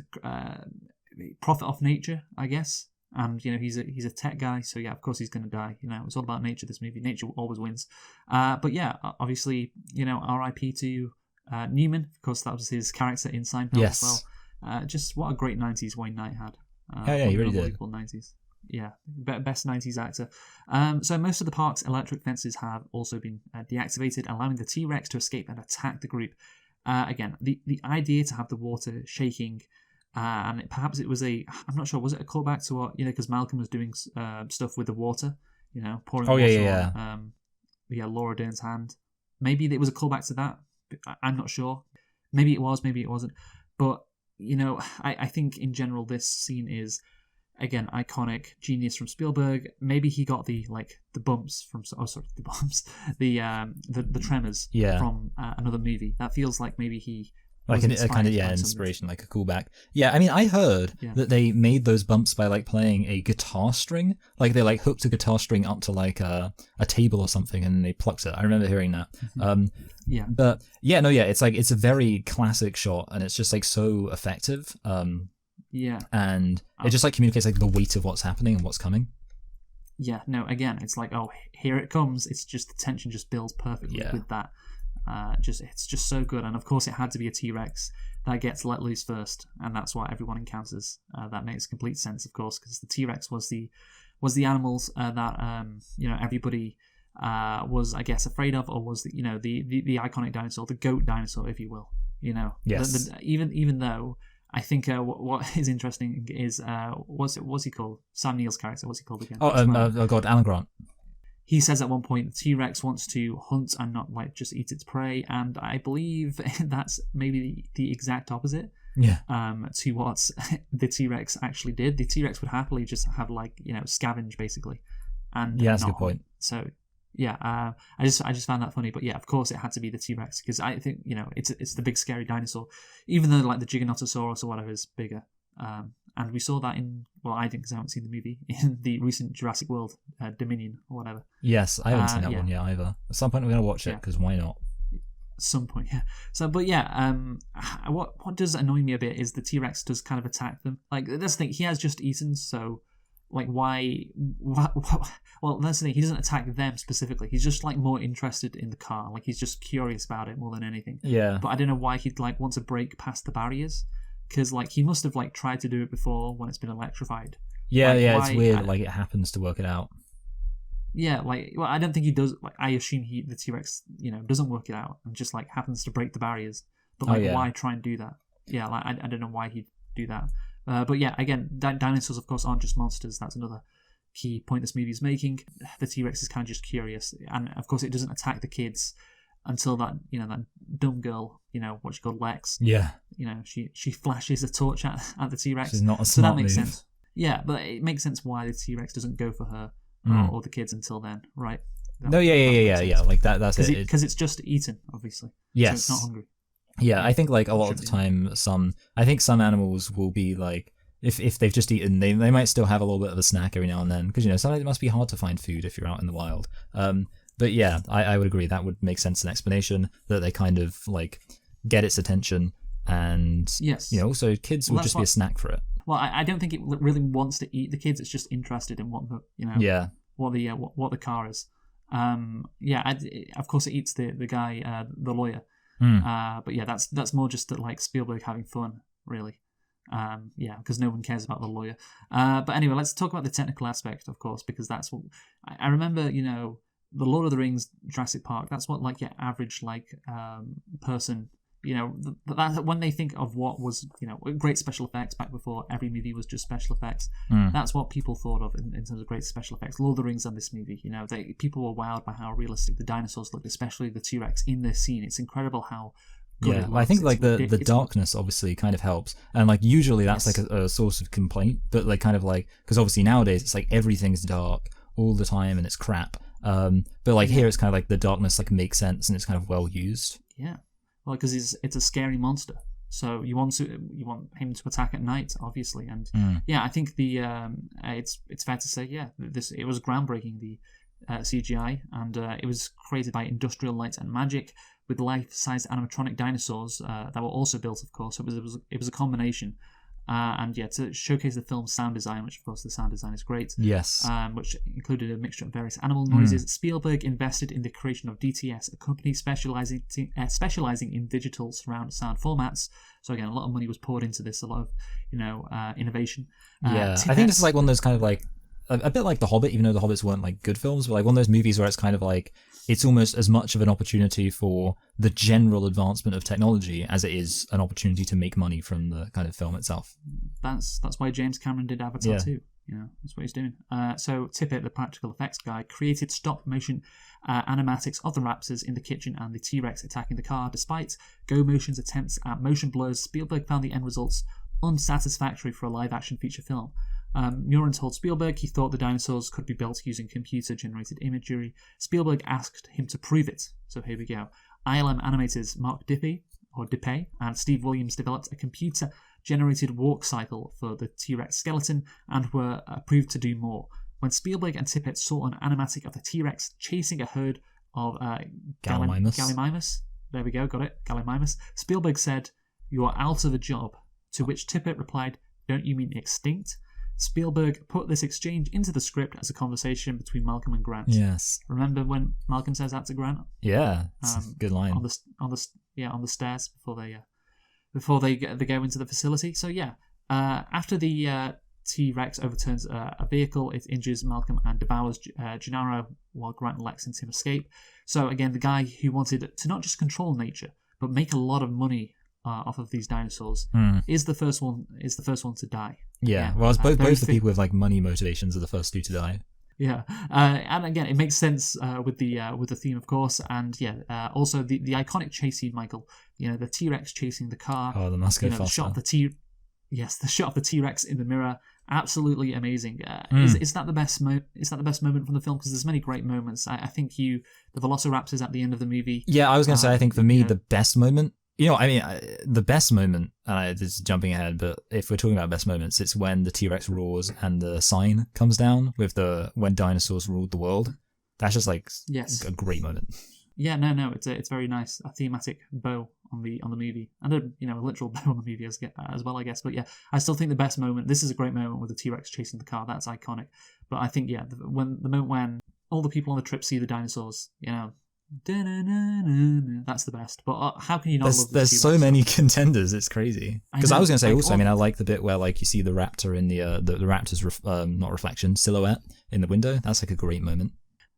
profit off nature, I guess. And, he's a tech guy, so yeah, of course he's going to die. It's all about nature, this movie. Nature always wins. But yeah, obviously, R.I.P. to Newman. Of course, that was his character in Seinfeld as well. Just what a great 90s Wayne Knight had. He really did. 90s. Yeah, best 90s actor. So most of the park's electric fences have also been deactivated, allowing the T-Rex to escape and attack the group. Again, the idea to have the water shaking, and perhaps it was I'm not sure, was it a callback to what, because Malcolm was doing stuff with the water, pouring water on Laura Dern's hand. Maybe it was a callback to that. I'm not sure. Maybe it was, maybe it wasn't. But, I think in general this scene is, again, iconic, genius from Spielberg. Maybe he got the bumps from the tremors from another movie. That feels like maybe he like a kind of inspiration, like a callback. Yeah, I mean, I heard that they made those bumps by like playing a guitar string. Like they like hooked a guitar string up to like a table or something, and they plucked it. I remember hearing that. Mm-hmm. But yeah, no, yeah, it's like it's a very classic shot, and it's just like so effective. And it just like communicates like the weight of what's happening and what's coming. yeah, no, again, it's like, oh, here it comes. It's just the tension just builds perfectly with that. It's just so good. And of course, it had to be a T-Rex that gets let loose first, and that's what everyone encounters. That makes complete sense, of course, because the T-Rex was the animals that everybody was, I guess, afraid of, or was the iconic dinosaur, the goat dinosaur, if you will. Yes. Even though I think what is interesting is what's he called? Sam Neill's character. What's he called again? Oh God, Alan Grant. He says at one point the T-Rex wants to hunt and not like just eat its prey, and I believe that's maybe the exact opposite. Yeah. To what the T-Rex actually did. The T-Rex would happily just have scavenge basically, and yeah, that's a good point. So yeah, I just found that funny, but yeah, of course it had to be the T-Rex because I think it's the big scary dinosaur, even though like the Giganotosaurus or whatever is bigger. And we saw that I didn't because I haven't seen the movie, in the recent Jurassic World Dominion or whatever. Yes, I haven't seen that one yet either. At some point we're going to watch it because why not? Some point, yeah. So, but yeah, what does annoy me a bit is the T-Rex does kind of attack them. Like, that's the thing, he has just eaten, so like why well, that's the thing, he doesn't attack them specifically. He's just like more interested in the car. Like he's just curious about it more than anything. Yeah. But I don't know why he'd like want to break past the barriers, because like he must have like tried to do it before when it's been electrified. Yeah, it's weird. Like it happens to work it out. Yeah, I don't think he does. Like, I assume the T-Rex, doesn't work it out and just like happens to break the barriers. But why try and do that? Yeah, like I don't know why he'd do that. But yeah, again, dinosaurs of course aren't just monsters. That's another key point this movie is making. The T-Rex is kind of just curious, and of course it doesn't attack the kids until that that dumb girl, what she called Lex. Yeah. She flashes a torch at the T-Rex. She's not a so smart that makes move. sense. Yeah, but it makes sense why the T-Rex doesn't go for her or the kids until then, right? Yeah. Like that's it. Because it's just eaten, obviously. Yes. So it's not hungry. Yeah, I think like a lot of the time, some animals will be like, if they've just eaten, they might still have a little bit of a snack every now and then, because sometimes it must be hard to find food if you're out in the wild. But yeah, I would agree that would make sense an explanation that they kind of like get its attention, and yes, also kids will just be a snack for it. Well, I don't think it really wants to eat the kids. It's just interested in what the car is. Of course it eats the guy, the lawyer. But yeah, that's more just that like Spielberg having fun, really. Because no one cares about the lawyer. But anyway, let's talk about the technical aspect, of course, because that's what I remember. The Lord of the Rings, Jurassic Park. That's what like your average person. That when they think of what was great special effects back before every movie was just special effects. That's what people thought of in terms of great special effects. Lord of the Rings and this movie, people were wowed by how realistic the dinosaurs looked, especially the T-Rex in this scene. It's incredible how good it looks. I think like the darkness obviously kind of helps, and like usually that's like a source of complaint, but like kind of like, because obviously nowadays it's like everything's dark all the time and it's crap. But like here it's kind of like the darkness like makes sense and it's kind of well used. Yeah. Well, because it's a scary monster, so you want him to attack at night, obviously, and I think it's fair to say it was groundbreaking, the CGI, and it was created by Industrial Light and Magic with life-size animatronic dinosaurs that were also built, of course. It was a combination. To showcase the film's sound design, which of course the sound design is great. Yes. Which included a mixture of various animal noises. Spielberg invested in the creation of DTS, a company specializing in digital surround sound formats. So again, a lot of money was poured into this, a lot of innovation. I think this is like one of those kind of like a bit like The Hobbit, even though The Hobbits weren't like good films, but like one of those movies where it's kind of like it's almost as much of an opportunity for the general advancement of technology as it is an opportunity to make money from the kind of film itself. That's why James Cameron did Avatar too. That's what he's doing. So Tippett, the practical effects guy, created stop motion animatics of the raptors in the kitchen and the T-Rex attacking the car. Despite Go Motion's attempts at motion blurs, Spielberg found the end results unsatisfactory for a live-action feature film. Murin told Spielberg he thought the dinosaurs could be built using computer-generated imagery. Spielberg asked him to prove it. So here we go. ILM animators Mark Dippey and Steve Williams developed a computer-generated walk cycle for the T-Rex skeleton and were approved to do more. When Spielberg and Tippett saw an animatic of the T-Rex chasing a herd of Gallimimus, there we go, got it, Gallimimus, Spielberg said, "You are out of a job," to which Tippett replied, "Don't you mean extinct?" Spielberg put this exchange into the script as a conversation between Malcolm and Grant. Yes. Remember when Malcolm says that to Grant? Yeah. It's a good line. On the stairs before they go into the facility. So yeah, after the T-Rex overturns a vehicle, it injures Malcolm and devours Gennaro while Grant and Lexington escape. So again, the guy who wanted to not just control nature but make a lot of money off of these dinosaurs is the first one to die. Yeah, well, it's both the people with like money motivations are the first two to die. Yeah, and again, it makes sense with the theme, of course, and yeah, also the iconic chase scene, Michael. You know, the T-Rex chasing the car. Oh, the must go faster. The shot of the shot of the T-Rex in the mirror, absolutely amazing. Is that the best moment from the film? Because there's many great moments. I think the Velociraptors at the end of the movie. Yeah, I was gonna say, I think for me the best moment. The best moment, and this is jumping ahead, but if we're talking about best moments, it's when the T-Rex roars and the sign comes down with when dinosaurs ruled the world. That's just like a great moment. Yeah, no, it's very nice, a thematic bow on the movie, and a literal bow on the movie as well, I guess. But yeah, I still think the best moment. This is a great moment with the T-Rex chasing the car. That's iconic. But I think the moment when all the people on the trip see the dinosaurs, that's the best. But how can you not love there's so many contenders, it's crazy. Because I was going to say also, I like the bit where like you see the raptor in the raptor's not reflection, silhouette in the window. That's like a great moment.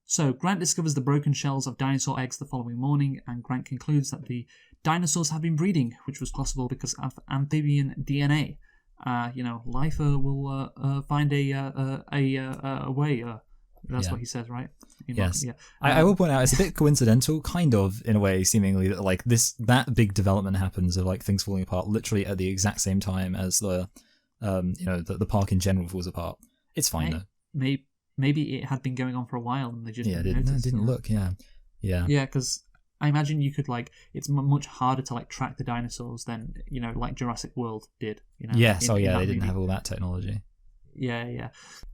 So Grant discovers the broken shells of dinosaur eggs the following morning, and Grant concludes that the dinosaurs have been breeding, which was possible because of amphibian DNA. Life will find a way. That's what he says, right? Yes. Yeah. I will point out it's a bit coincidental, kind of, in a way, seemingly, that like that big development happens of like things falling apart literally at the exact same time as the park in general falls apart. It's fine though. Maybe it had been going on for a while and they just didn't look. Yeah. Because I imagine you could it's much harder to track the dinosaurs than like Jurassic World did. Yes. They didn't have all that technology. Yeah.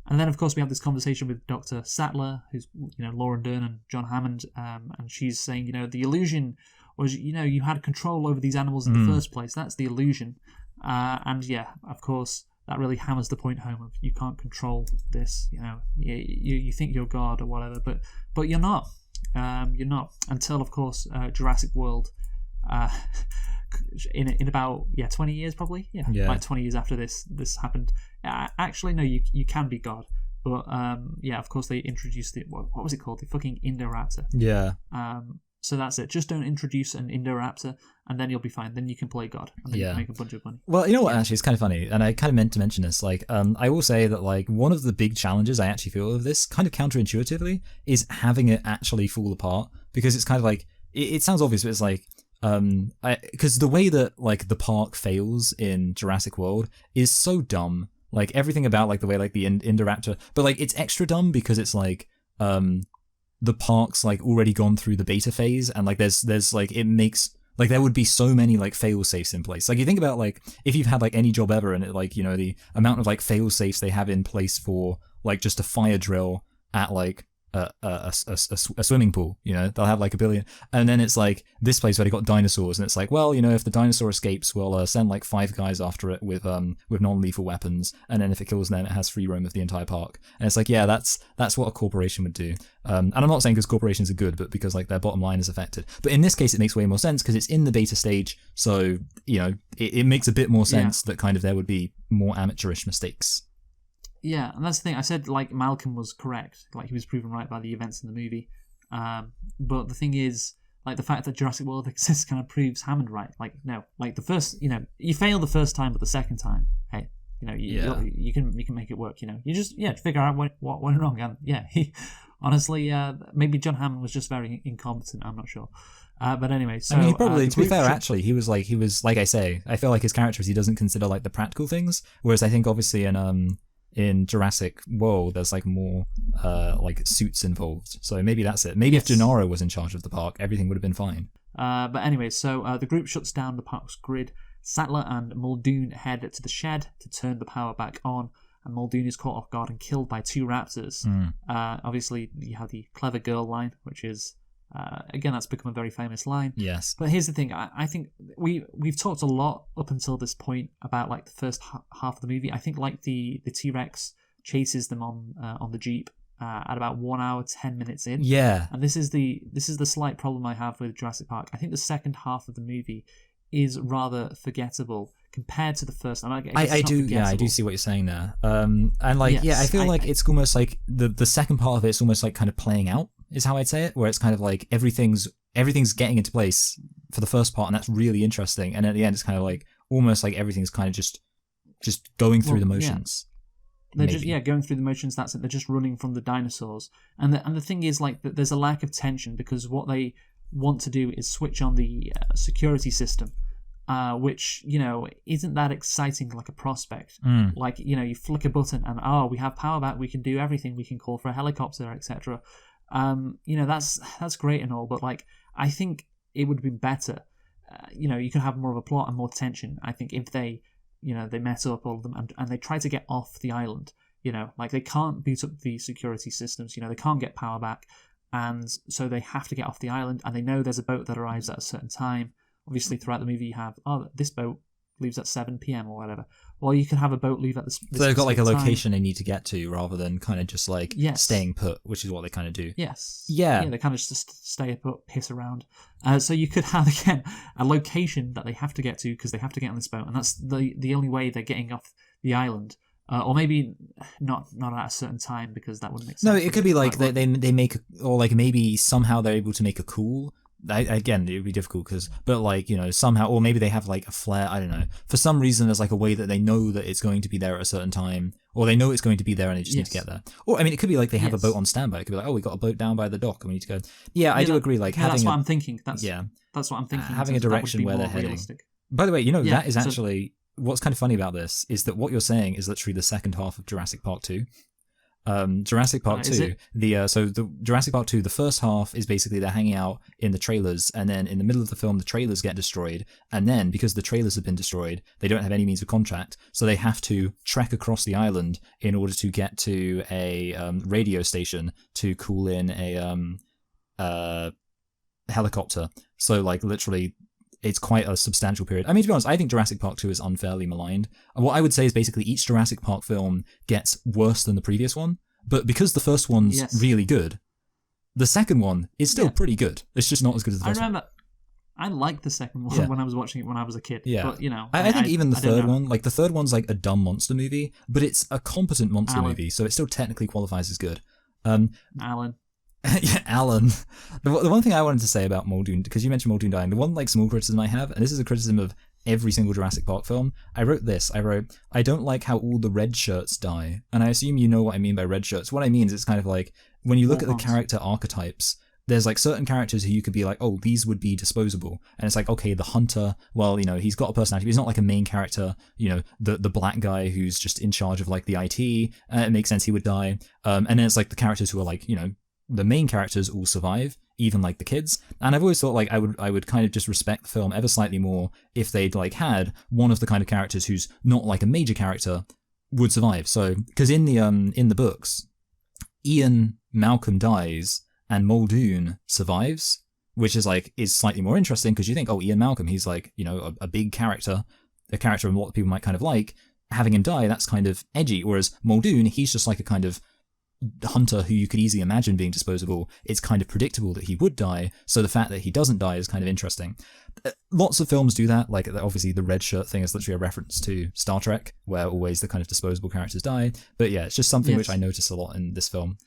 And then, of course, we have this conversation with Dr. Sattler, who's, Laura Dern and John Hammond, and she's saying, the illusion was, you had control over these animals in the first place. That's the illusion. And yeah, of course, that really hammers the point home of you can't control this. You think you're God or whatever, but you're not. You're not until, of course, Jurassic World. In about 20 years probably, like 20 years after this happened. Actually, no, you can be God, but of course they introduced it. What was it called? The fucking Indoraptor. Yeah. So that's it. Just don't introduce an Indoraptor, and then you'll be fine. Then you can play God, and then you can make a bunch of money. Well, you know what? Actually, it's kind of funny, and I kind of meant to mention this. I will say that one of the big challenges I actually feel of this, kind of counterintuitively, is having it actually fall apart, because it's kind of it sounds obvious, but it's because the way that the park fails in Jurassic World is so dumb. Everything about the way the Indoraptor, but it's extra dumb because it's the park's already gone through the beta phase, and there's it makes there would be so many fail safes in place. You think about if you've had any job ever, and it the amount of fail safes they have in place for just a fire drill at a swimming pool, they'll have a billion, and then it's this place where they got dinosaurs, and it's if the dinosaur escapes, we'll send 5 guys after it with non-lethal weapons, and then if it kills them, it has free roam of the entire park. And it's that's what a corporation would do. And I'm not saying because corporations are good, but because their bottom line is affected. But in this case, it makes way more sense because it's in the beta stage, so it makes a bit more sense that kind of there would be more amateurish mistakes. Yeah, and that's the thing. I said Malcolm was correct, he was proven right by the events in the movie. But the thing is, the fact that Jurassic World exists kind of proves Hammond right. No, the first, you fail the first time, but the second time, hey, you can make it work. You just figure out what went wrong. And he honestly, maybe John Hammond was just very incompetent. I'm not sure. But anyway, so he probably, to be fair, actually, he was like I say, I feel his character he doesn't consider the practical things, whereas I think obviously in Jurassic World, there's more suits involved. So maybe that's it. Maybe if Gennaro was in charge of the park, everything would have been fine. But anyway, so the group shuts down the park's grid. Sattler and Muldoon head to the shed to turn the power back on, and Muldoon is caught off guard and killed by 2 raptors. Obviously, you have the clever girl line, which is Again, that's become a very famous line. Yes. But here's the thing: I think we've talked a lot up until this point about like the first half of the movie. I think like the T-Rex chases them on the Jeep at about 1 hour 10 minutes in. Yeah. And this is the slight problem I have with Jurassic Park. I think the second half of the movie is rather forgettable compared to the first. I do see what you're saying there. And like, Yes, I feel like it's almost like the second part of it's almost like kind of playing out is how I'd say it, where it's kind of like everything's getting into place for the first part, and that's really interesting. And at the end, it's kind of like almost like everything's kind of just going through the motions. Yeah. They're just going through the motions. That's it. They're just running from the dinosaurs. And the thing is like that there's a lack of tension because what they want to do is switch on the security system, which isn't that exciting like a prospect. Like you flick a button and we have power back. We can do everything. We can call for a helicopter, etc. That's great and all, but like I think it would be better. You could have more of a plot and more tension. I think if they they met up all of them and they try to get off the island. Like they can't boot up the security systems. They can't get power back. And so they have to get off the island, and they know there's a boat that arrives at a certain time. Obviously, throughout the movie, you have, this boat leaves at 7 p.m. or whatever. Well, you can have a boat leave at this so they've got like a location time. they need to get to rather than kind of just like staying put, which is what they kind of do. Yes. Yeah. They kind of just stay put, piss around. So you could have, again, a location that they have to get to because they have to get on this boat, and that's the only way they're getting off the island. Or maybe not at a certain time because that wouldn't make sense. No, it could be like they make, or like maybe somehow they're able to make a call. Again, it would be difficult but like somehow, or maybe they have like a flare. I don't know. For some reason, there's like a way that they know that it's going to be there at a certain time, or they know it's going to be there and they just need to get there. Or I mean, it could be like they have a boat on standby. It could be like, we got a boat down by the dock and we need to go. Yeah, I do agree. Like having that's what I'm thinking. That's what I'm thinking. Having a direction where they're heading. By the way, that is actually. What's kind of funny about this is that what you're saying is literally the second half of Jurassic Park 2. Jurassic Park 2, the Jurassic Park 2, the first half is basically they're hanging out in the trailers, and then in the middle of the film, the trailers get destroyed, and then because the trailers have been destroyed, they don't have any means of contact, so they have to trek across the island in order to get to a radio station to call in a helicopter. So like literally. It's quite a substantial period. I mean, to be honest, I think Jurassic Park 2 is unfairly maligned. What I would say is basically each Jurassic Park film gets worse than the previous one, but because the first one's really good, the second one is still pretty good. It's just not as good as the first one. I liked the second one when I was watching it when I was a kid. Yeah. But, I think even the third one, like the third one's like a dumb monster movie, but it's a competent monster movie, so it still technically qualifies as good. Alan. Yeah, Alan. The one thing I wanted to say about Muldoon, because you mentioned Muldoon dying, the one like small criticism I have, and this is a criticism of every single Jurassic Park film, I wrote, I don't like how all the red shirts die. And I assume you know what I mean by red shirts. What I mean is it's kind of like, when you look at the character archetypes, there's like certain characters who you could be like, oh, these would be disposable. And it's like, okay, the hunter, well, he's got a personality, but he's not like a main character, the black guy who's just in charge of like the IT, it makes sense he would die. And then it's like the characters who are like, the main characters all survive, even like the kids. And I've always thought like I would kind of just respect the film ever slightly more if they'd like had one of the kind of characters who's not like a major character would survive. So because in the books, Ian Malcolm dies and Muldoon survives, which is slightly more interesting because you think, oh, Ian Malcolm, he's like a big character, a character a lot of people might kind of like. Having him die, that's kind of edgy. Whereas Muldoon, he's just like a kind of hunter who you could easily imagine being disposable. It's kind of predictable that he would die, so the fact that he doesn't die is kind of interesting. Lots of films do that, like obviously the red shirt thing is literally a reference to Star Trek, where always the kind of disposable characters die, but yeah, it's just something which I notice a lot in this film.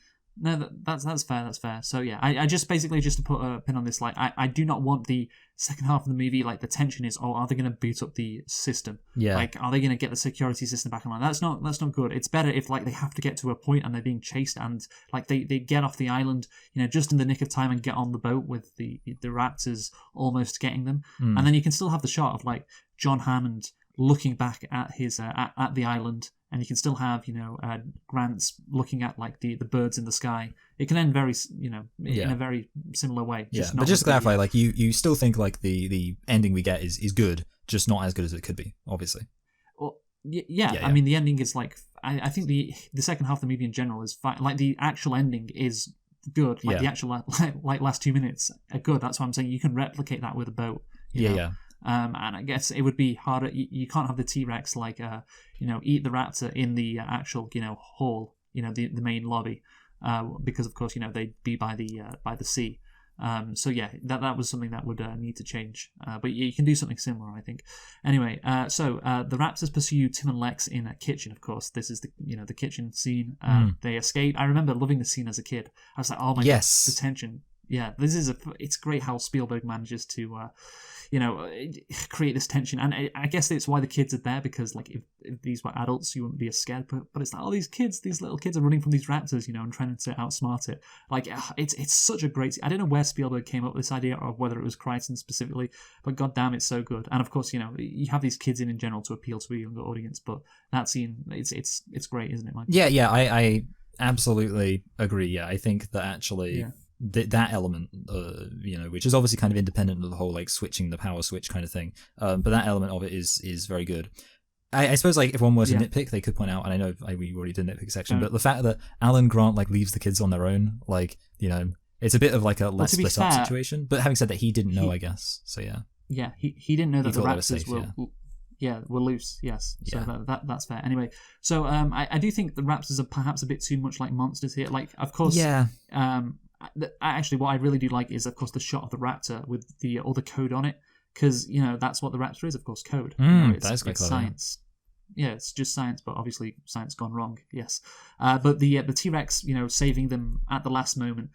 No, that's fair. So yeah, I just basically, just to put a pin on this, like I do not want the second half of the movie, like the tension is, are they going to boot up the system? Yeah. Like, are they going to get the security system back online? That's not good. It's better if like they have to get to a point and they're being chased and like they get off the island, just in the nick of time and get on the boat with the raptors almost getting them, and then you can still have the shot of like John Hammond looking back at his at the island. And you can still have, Grant's looking at like the birds in the sky. It can end very, in a very similar way. But just to clarify, like you still think like the ending we get is good, just not as good as it could be, obviously. Well, yeah. I mean, the ending is like, I think the second half of the movie in general is fine. Like the actual ending is good. Like Yeah. the actual like last 2 minutes are good. That's why I'm saying you can replicate that with a boat. You know? Yeah. And I guess it would be harder. You can't have the T-Rex like eat the raptor in the actual hall, the main lobby, because of course they'd be by the sea. So yeah, that was something that would need to change. But you can do something similar, I think. Anyway, so the raptors pursue Tim and Lex in a kitchen. Of course, this is the kitchen scene. They escape. I remember loving the scene as a kid. I was like, oh my god, the tension. Yeah, it's great how Spielberg manages to create this tension, and I guess it's why the kids are there, because like if these were adults you wouldn't be as scared, but it's like, oh, these little kids are running from these raptors, and trying to outsmart it. Like it's such a great, I don't know where Spielberg came up with this idea, or whether it was Crichton specifically, but goddamn, it's so good. And of course you have these kids in general to appeal to a younger audience, but that scene, it's great, isn't it, Mike? Yeah, I absolutely agree. Yeah, I think that actually that element, which is obviously kind of independent of the whole like switching the power switch kind of thing, but that element of it is very good. I suppose like if one were to nitpick, they could point out, and I know we already did nitpick section, but the fact that Alan Grant like leaves the kids on their own, like it's a bit of like a let's split up situation. But having said that, he didn't know, I guess. So yeah. Yeah, he didn't know that the raptors were loose. Yes, so that's fair. Anyway, so I do think the raptors are perhaps a bit too much like monsters here. Like, of course, actually, what I really do like is, of course, the shot of the raptor with all the code on it, because that's what the raptor is, of course, code. That's quite it's clever. Science. Yeah, it's just science, but obviously science gone wrong. Yes, but the T-Rex, saving them at the last moment,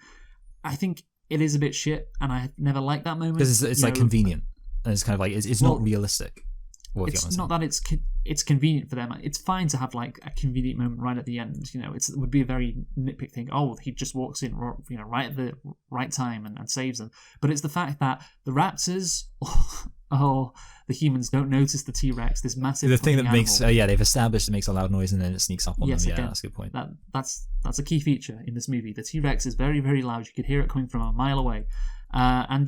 I think it is a bit shit, and I never liked that moment because it's like convenient, and it's kind of like it's not realistic. It's not that it's convenient for them. It's fine to have like a convenient moment right at the end. It would be a very nitpick thing. Oh, he just walks in, right at the right time and saves them. But it's the fact that the raptors or the humans don't notice the T-Rex, this massive. The thing that animal. makes they've established it makes a loud noise and then it sneaks up on them. Yeah, again, that's a good point. That's a key feature in this movie. The T-Rex is very, very loud. You could hear it coming from a mile away. And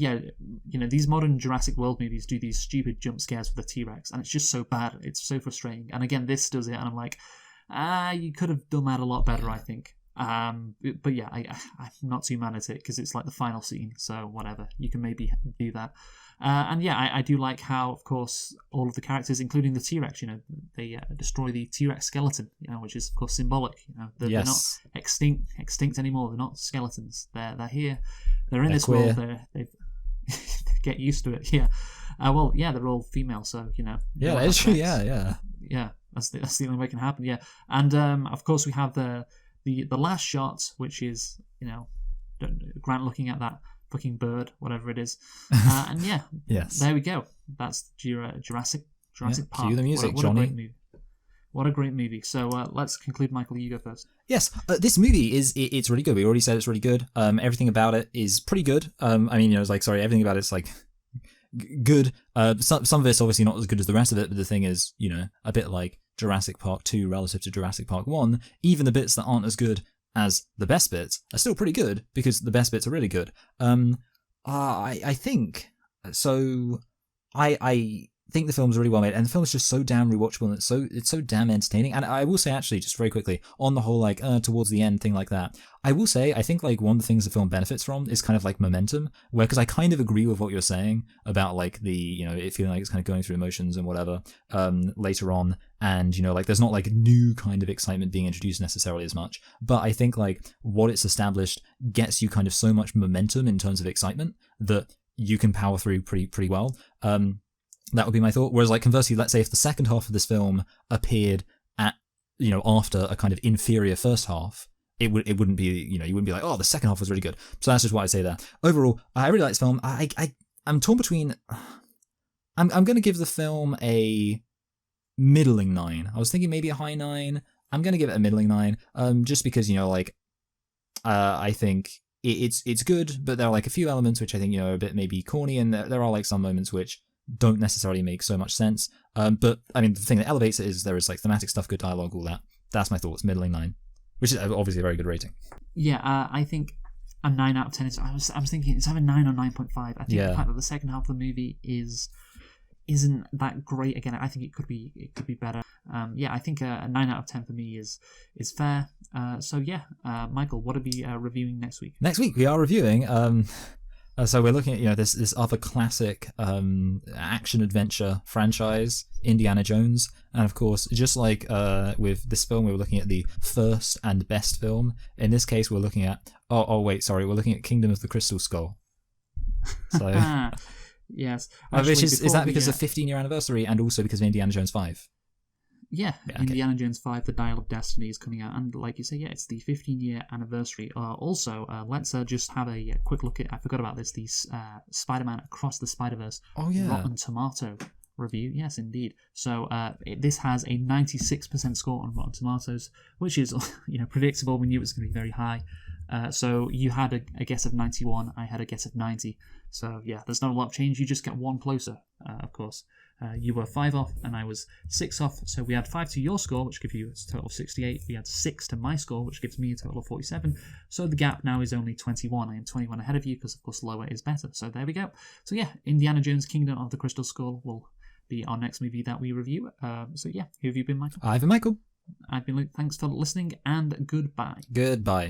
these modern Jurassic World movies do these stupid jump scares with the T-Rex, and it's just so bad. It's so frustrating. And again, this does it, and I'm like, you could have done that a lot better, I think. But yeah, I'm not too mad at it because it's like the final scene, so whatever. You can maybe do that. And yeah, I do like how, of course, all of the characters, including the T-Rex, they destroy the T-Rex skeleton, which is of course symbolic. They're not extinct anymore. They're not skeletons. They're here. They're in this queer. world. They get used to it. Yeah. Well, yeah, they're all female, so Yeah, that is true. Yeah. Yeah, that's the only way it can happen. Yeah, and of course we have the last shot, which is Grant looking at that fucking bird, whatever it is, and yeah, there we go. That's Jurassic Park. Cue the music, Johnny. What a great movie. So let's conclude. Michael, you go first. Yes, this movie it's really good. We already said it's really good. Everything about it is pretty good. Everything about it's like good. Some of it's obviously not as good as the rest of it, but the thing is, a bit like Jurassic Park 2 relative to Jurassic Park 1, even the bits that aren't as good as the best bits are still pretty good because the best bits are really good. I think so. I think the film's really well made, and the film is just so damn rewatchable, and it's so damn entertaining. And I will say, actually, just very quickly on the whole, like towards the end thing like that, I will say I think like one of the things the film benefits from is kind of like momentum, where because I kind of agree with what you're saying about like the it feeling like it's kind of going through emotions and whatever later on, and like there's not like new kind of excitement being introduced necessarily as much, but I think like what it's established gets you kind of so much momentum in terms of excitement that you can power through pretty well. That would be my thought. Whereas, like, conversely, let's say if the second half of this film appeared at, after a kind of inferior first half, it wouldn't be, you wouldn't be like, oh, the second half was really good. So that's just why I say that. Overall, I really like this film. I'm torn between. I'm going to give the film a middling 9. I was thinking maybe a high 9. I'm going to give it a middling 9. Just because I think it's good, but there are like a few elements which I think are a bit maybe corny, and there are like some moments which don't necessarily make so much sense. But I mean, the thing that elevates it is there is like thematic stuff, good dialogue, all that. That's my thoughts. Middling 9, which is obviously a very good rating. Yeah, I think a 9 out of 10 is. I was thinking it's either 9 or 9.5. I think the fact that the second half of the movie isn't that great. Again, I think it could be better. yeah, I think a 9 out of 10 for me is fair. So yeah, Michael, what are we reviewing next week? Next week we are reviewing. So we're looking at this other classic action adventure franchise, Indiana Jones, and of course, just like with this film, we were looking at the first and best film. In this case, we're looking at we're looking at Kingdom of the Crystal Skull. So yes, actually, is that because of the 15-year anniversary and also because of Indiana Jones 5? Yeah, Indiana Jones 5, The Dial of Destiny is coming out, and like you say, yeah, it's the 15-year anniversary. Also, let's just have a quick look at, I forgot about this, the Spider-Man Across the Spider-Verse Rotten Tomato review. Yes, indeed. So this has a 96% score on Rotten Tomatoes, which is predictable. We knew it was going to be very high. So you had a guess of 91, I had a guess of 90. So yeah, there's not a lot of change. You just get one closer, of course. You were 5 off and I was 6 off. So we had 5 to your score, which gives you a total of 68. We had 6 to my score, which gives me a total of 47. So the gap now is only 21. I am 21 ahead of you because, of course, lower is better. So there we go. So yeah, Indiana Jones Kingdom of the Crystal Skull will be our next movie that we review. So yeah, who have you been, Michael? I've been Michael. I've been Luke. Thanks for listening and goodbye. Goodbye.